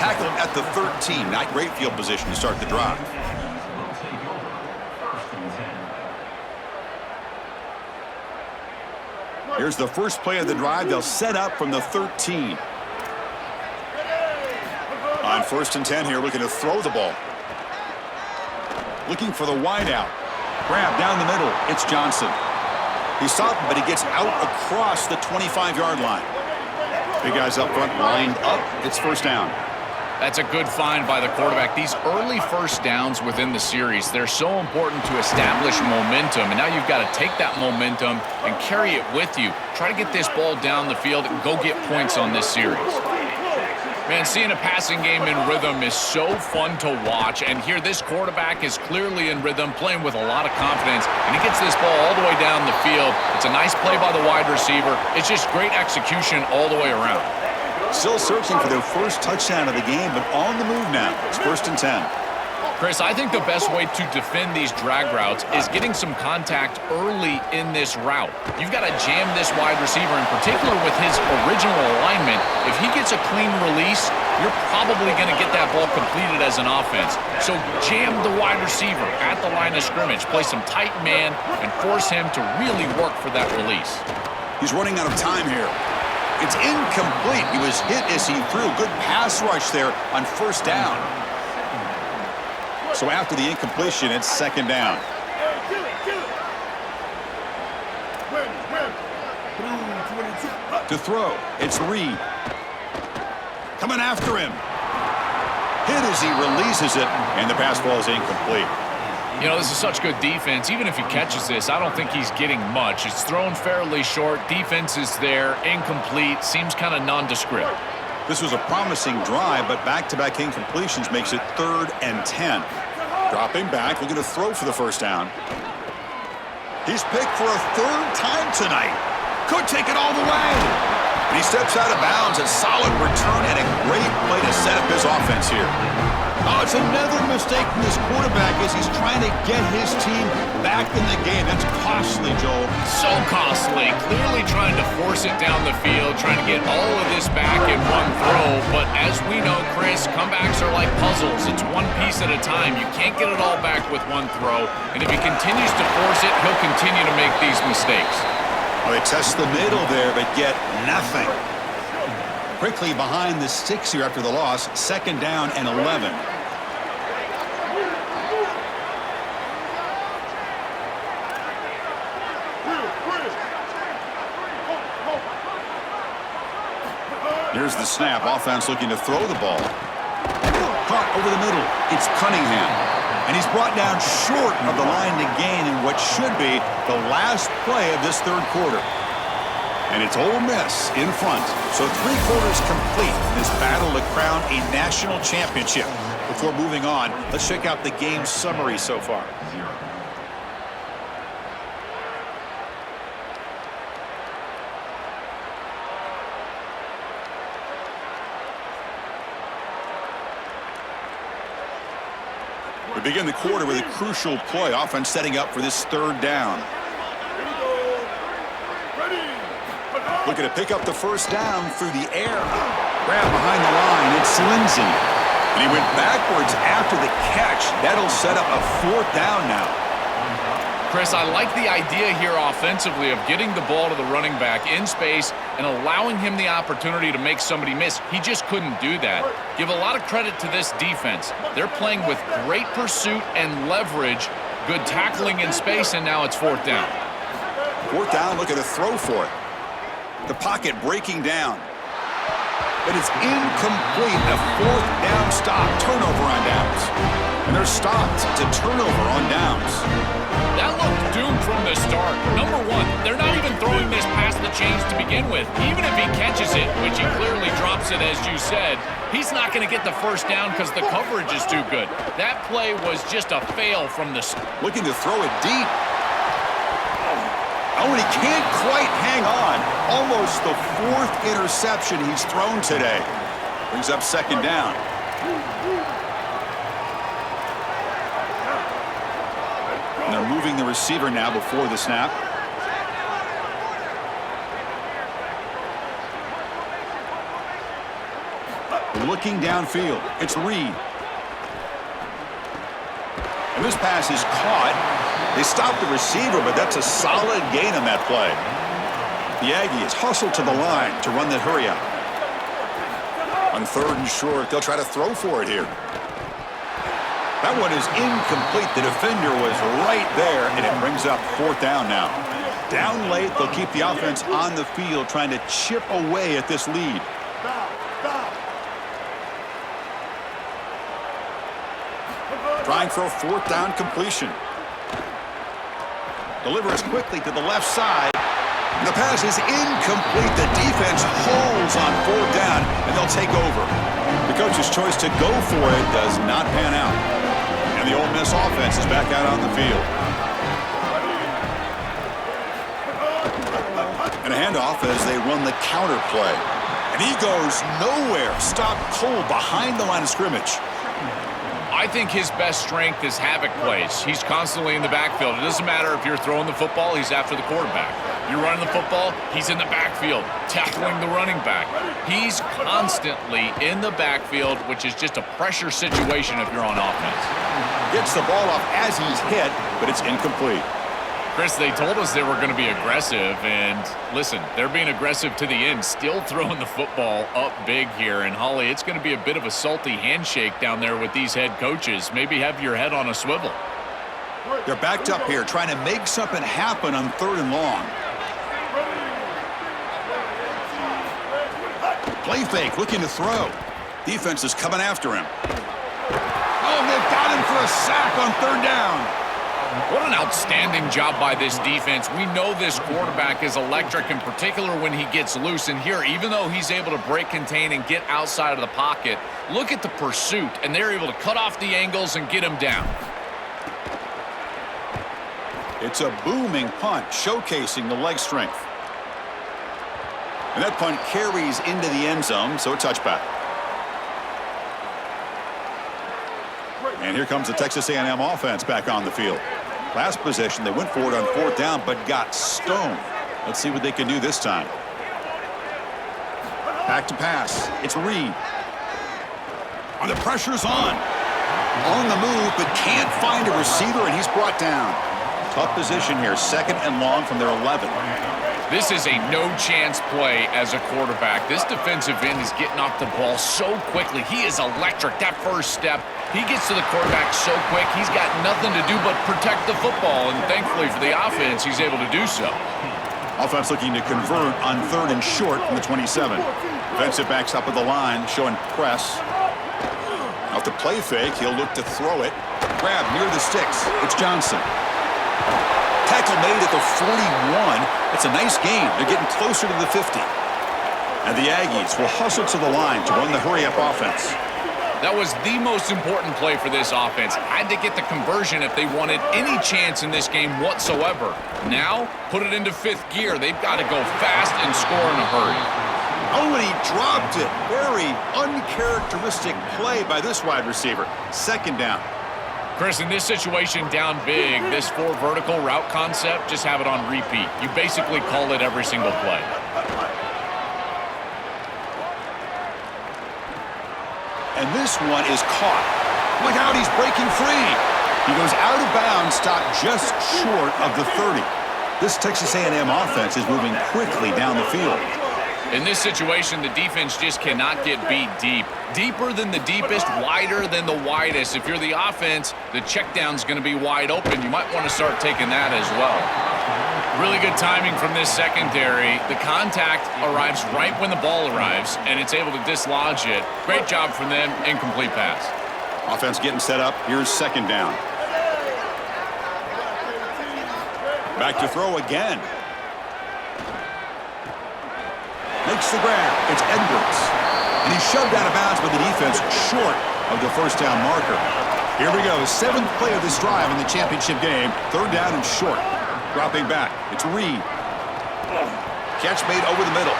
Tackle at the 13. Not great field position to start the drive. Here's the first play of the drive. They'll set up from the 13. On 1st and 10 here, looking to throw the ball. Looking for the wideout. Grab down the middle. It's Johnson. He's stopped, but he gets out across the 25-yard line. Big guys up front, lined up. It's first down. That's a good find by the quarterback. These early first downs within the series, they're so important to establish momentum. And now you've got to take that momentum and carry it with you. Try to get this ball down the field and go get points on this series. Man, seeing a passing game in rhythm is so fun to watch. And here, this quarterback is clearly in rhythm, playing with a lot of confidence. And he gets this ball all the way down the field. It's a nice play by the wide receiver. It's just great execution all the way around. Still searching for their first touchdown of the game, but on the move now. It's 1st and 10. Chris, I think the best way to defend these drag routes is getting some contact early in this route. You've got to jam this wide receiver, in particular with his original alignment. If he gets a clean release, you're probably going to get that ball completed as an offense. So jam the wide receiver at the line of scrimmage, play some tight man, and force him to really work for that release. He's running out of time here. It's incomplete. He was hit as he threw. Good pass rush there on 1st down. So after the incompletion, it's 2nd down. To throw, it's Reed. Coming after him. Hit as he releases it, and the pass ball is incomplete. You know, this is such good defense. Even if he catches this, I don't think he's getting much. It's thrown fairly short. Defense is there. Incomplete. Seems kind of nondescript. This was a promising drive, but back-to-back incompletions makes it 3rd and 10. Dropping back, looking to throw for the first down. He's picked for a 3rd time tonight. Could take it all the way. And he steps out of bounds. A solid return and a great play to set up his offense here. Oh, it's another mistake from this quarterback as he's trying to get his team back in the game. That's costly, Joel. So costly. Clearly trying to force it down the field, trying to get all of this back in one throw. But as we know, Chris, comebacks are like puzzles. It's one piece at a time. You can't get it all back with one throw. And if he continues to force it, he'll continue to make these mistakes. Well, they test the middle there, but get nothing. Quickly behind the sticks here after the loss. 2nd down and 11. Here's the snap. Offense looking to throw the ball. Caught over the middle. It's Cunningham. And he's brought down short of the line to gain in what should be the last play of this third quarter. And it's Ole Miss in front. So 3 quarters complete in this battle to crown a national championship. Before moving on, let's check out the game summary so far. We begin the quarter with a crucial play. Offense setting up for this third down. Looking to pick up the first down through the air. Grab behind the line. It's Lindsey. And he went backwards after the catch. That'll set up a 4th down now. Chris, I like the idea here offensively of getting the ball to the running back in space and allowing him the opportunity to make somebody miss. He just couldn't do that. Give a lot of credit to this defense. They're playing with great pursuit and leverage, good tackling in space, and now it's 4th down. 4th down, look at a throw for it. The pocket breaking down. But it's incomplete. A 4th down stop. Turnover on downs. And they're stopped to turnover on downs. That looked doomed from the start. Number one, they're not even throwing this past the chains to begin with. Even if he catches it, which he clearly drops it as you said, he's not going to get the first down because the coverage is too good. That play was just a fail from the start. Looking to throw it deep. Oh, and he can't quite hang on. Almost the 4th interception he's thrown today. Brings up 2nd down. And they're moving the receiver now before the snap. Looking downfield. It's Reed. And this pass is caught. They stopped the receiver, but that's a solid gain on that play. The Aggies hustle to the line to run that hurry out. On 3rd and short, they'll try to throw for it here. That one is incomplete. The defender was right there, and it brings up 4th down now. Down late, they'll keep the offense on the field, trying to chip away at this lead. Trying for a 4th down completion. Delivers quickly to the left side. And the pass is incomplete. The defense holds on 4th down, and they'll take over. The coach's choice to go for it does not pan out. And the Ole Miss offense is back out on the field. And a handoff as they run the counter play. And he goes nowhere. Stopped cold behind the line of scrimmage. I think his best strength is havoc plays. He's constantly in the backfield. It doesn't matter if you're throwing the football, he's after the quarterback. You're running the football, he's in the backfield, tackling the running back. He's constantly in the backfield, which is just a pressure situation if you're on offense. Gets the ball off as he's hit, but it's incomplete. Chris, they told us they were going to be aggressive, and listen, they're being aggressive to the end, still throwing the football up big here. And, Holly, it's going to be a bit of a salty handshake down there with these head coaches. Maybe have your head on a swivel. They're backed up here, trying to make something happen on 3rd and long. Play fake, looking to throw. Defense is coming after him. Oh, they've got him for a sack on 3rd down. What an outstanding job by this defense. We know this quarterback is electric, in particular when he gets loose. And here, even though he's able to break, contain, and get outside of the pocket, look at the pursuit, and they're able to cut off the angles and get him down. It's a booming punt, showcasing the leg strength. And that punt carries into the end zone, so a touchback. And here comes the Texas A&M offense back on the field. Last possession, they went for it on 4th down, but got stoned. Let's see what they can do this time. Back to pass. It's Reed. And the pressure's on. On the move, but can't find a receiver, and he's brought down. Tough position here, 2nd and long from their 11. This is a no-chance play as a quarterback. This defensive end is getting off the ball so quickly. He is electric. That first step, he gets to the quarterback so quick, he's got nothing to do but protect the football, and thankfully for the offense, he's able to do so. Offense looking to convert on 3rd and short from the 27. Defensive backs up at the line, showing press. Off the play fake, he'll look to throw it. grab near the sticks. It's Johnson. Tackle made at the 41. It's a nice gain. They're getting closer to the 50. And the Aggies will hustle to the line to run the hurry-up offense. That was the most important play for this offense. Had to get the conversion if they wanted any chance in this game whatsoever. Now, put it into fifth gear. They've got to go fast and score in a hurry. Oh, and he dropped it. Very uncharacteristic play by this wide receiver. Second down. Chris, in this situation, down big, this 4 vertical route concept, just have it on repeat. You basically call it every single play. And this one is caught. Look out, he's breaking free. He goes out of bounds, stopped just short of the 30. This Texas A&M offense is moving quickly down the field. In this situation, the defense just cannot get beat deep. Deeper than the deepest, wider than the widest. If you're the offense, the check down's going to be wide open. You might want to start taking that as well. Really good timing from this secondary. The contact arrives right when the ball arrives, and it's able to dislodge it. Great job from them. Incomplete pass. Offense getting set up. Here's second down. Back to throw again. Makes the grab. It's Edwards. And he's shoved out of bounds by the defense short of the first down marker. Here we go. 7th play of this drive in the championship game. Third down and short. Dropping back. It's Reed. Catch made over the middle.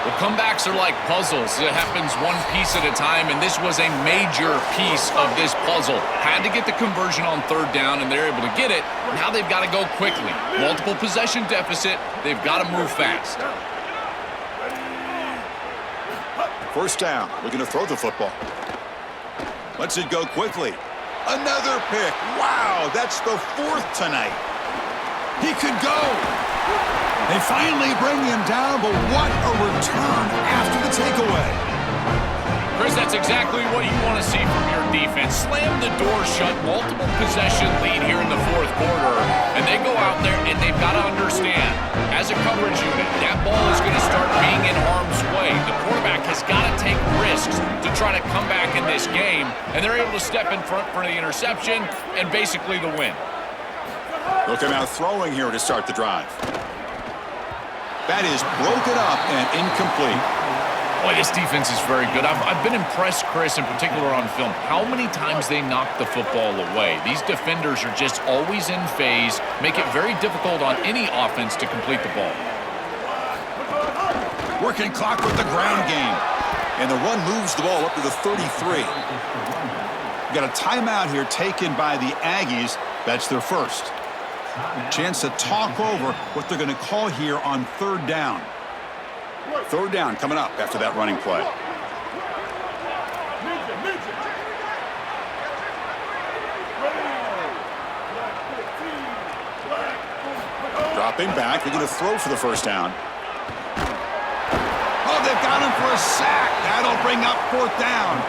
Well, comebacks are like puzzles. It happens one piece at a time, and this was a major piece of this puzzle. Had to get the conversion on third down, and they're able to get it. Now they've got to go quickly. Multiple possession deficit. They've got to move fast. First down. Looking to throw the football. Lets it go quickly. Another pick. Wow, that's the 4th tonight. He could go. They finally bring him down, but what a return after the takeaway. Chris, that's exactly what you want to see from your defense. Slam the door shut, multiple possession lead here in the 4th quarter, and they go out there and they've got to understand, as a coverage unit, that ball is going to start being in harm's way. The quarterback has got to take risks to try to come back in this game, and they're able to step in front for the interception and basically the win. Looking out throwing here to start the drive. That is broken up and incomplete. Boy, this defense is very good. I've been impressed, Chris, in particular on film, how many times they knock the football away. These defenders are just always in phase, make it very difficult on any offense to complete the ball. Working clock with the ground game. And the run moves the ball up to the 33. Got a timeout here taken by the Aggies. That's their first. Chance to talk over what they're going to call here on third down. Third down coming up after that running play. Dropping back. They're going to throw for the first down. Oh, they've got him for a sack. That'll bring up 4th down.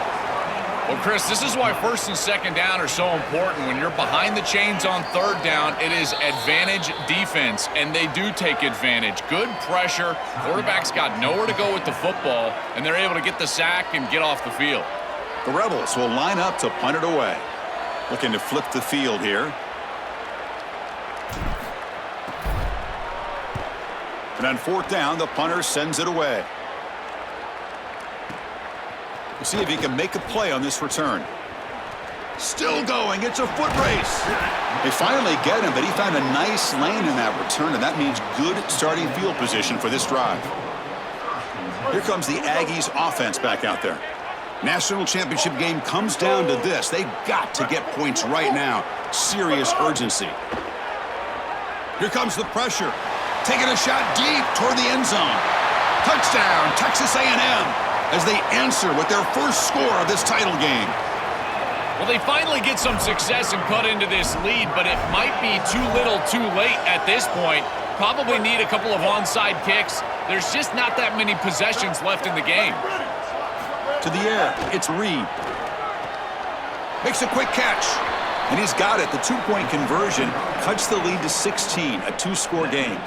Well, Chris, this is why first and second down are so important. When you're behind the chains on third down, it is advantage defense, and they do take advantage. Good pressure. Quarterback's got nowhere to go with the football, and they're able to get the sack and get off the field. The Rebels will line up to punt it away. Looking to flip the field here. And on 4th down, the punter sends it away. We'll see if he can make a play on this return. Still going. It's a foot race. They finally get him, but he found a nice lane in that return, and that means good starting field position for this drive. Here comes the Aggies offense back out there. National championship game comes down to this. They've got to get points right now. Serious urgency. Here comes the pressure. Taking a shot deep toward the end zone. Touchdown, Texas A&M. As they answer with their first score of this title game. Well, they finally get some success and cut into this lead, but it might be too little too late at this point. Probably need a couple of onside kicks. There's just not that many possessions left in the game. To the air, it's Reed. Makes a quick catch. And he's got it. The 2-point conversion cuts the lead to 16, a 2-score game.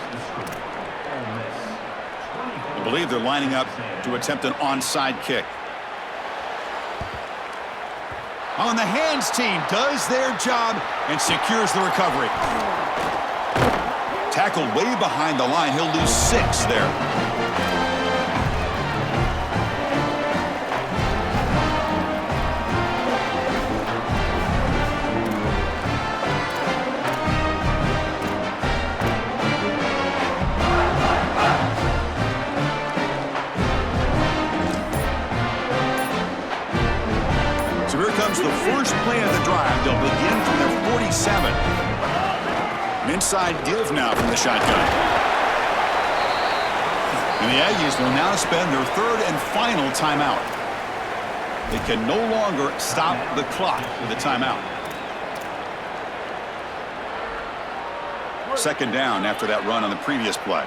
I believe they're lining up to attempt an onside kick. On the hands team does their job and secures the recovery. Tackled way behind the line. He'll lose 6 there. So here comes the first play of the drive. They'll begin from their 47. An inside give now from the shotgun. And the Aggies will now spend their 3rd and final timeout. They can no longer stop the clock with a timeout. 2nd down after that run on the previous play.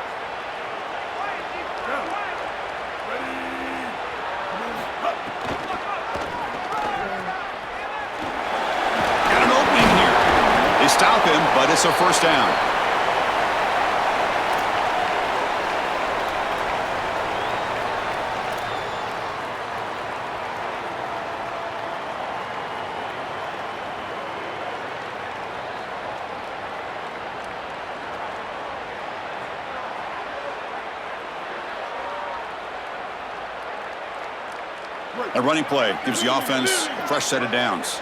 Stop him, but it's a 1st down. A running play gives the offense a fresh set of downs.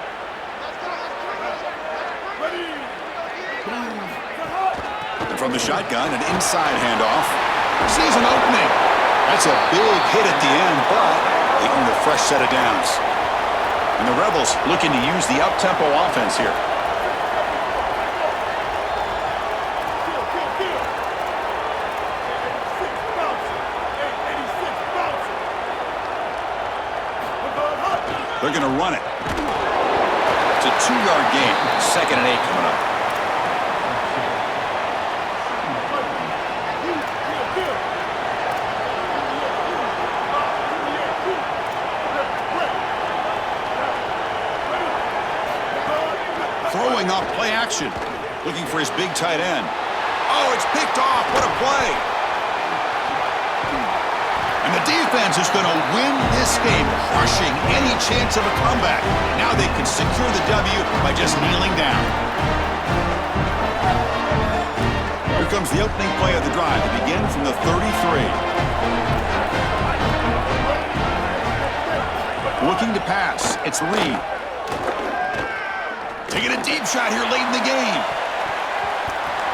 From the shotgun, an inside handoff. Sees an opening. That's a big hit at the end, but they earn a fresh set of downs. And the Rebels looking to use the up-tempo offense here. They're going to run it. It's a 2-yard gain. 2nd and 8 coming up. Throwing off play action. Looking for his big tight end. Oh, it's picked off. What a play. And the defense is going to win this game, crushing any chance of a comeback. Now they can secure the W by just kneeling down. Here comes the opening play of the drive to begin from the 33. Looking to pass. It's Lee. Taking a deep shot here late in the game.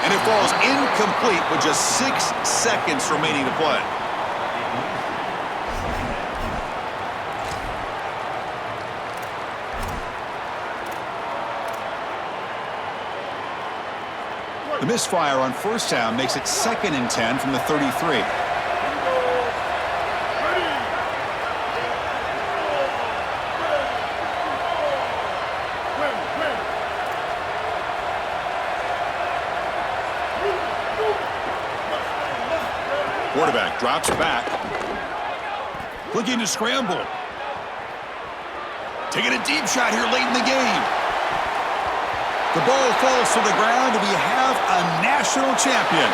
And it falls incomplete with just 6 seconds remaining to play. The misfire on 1st down makes it 2nd and 10 from the 33. Quarterback drops back. Looking to scramble. Taking a deep shot here late in the game. The ball falls to the ground, and we have a national champion.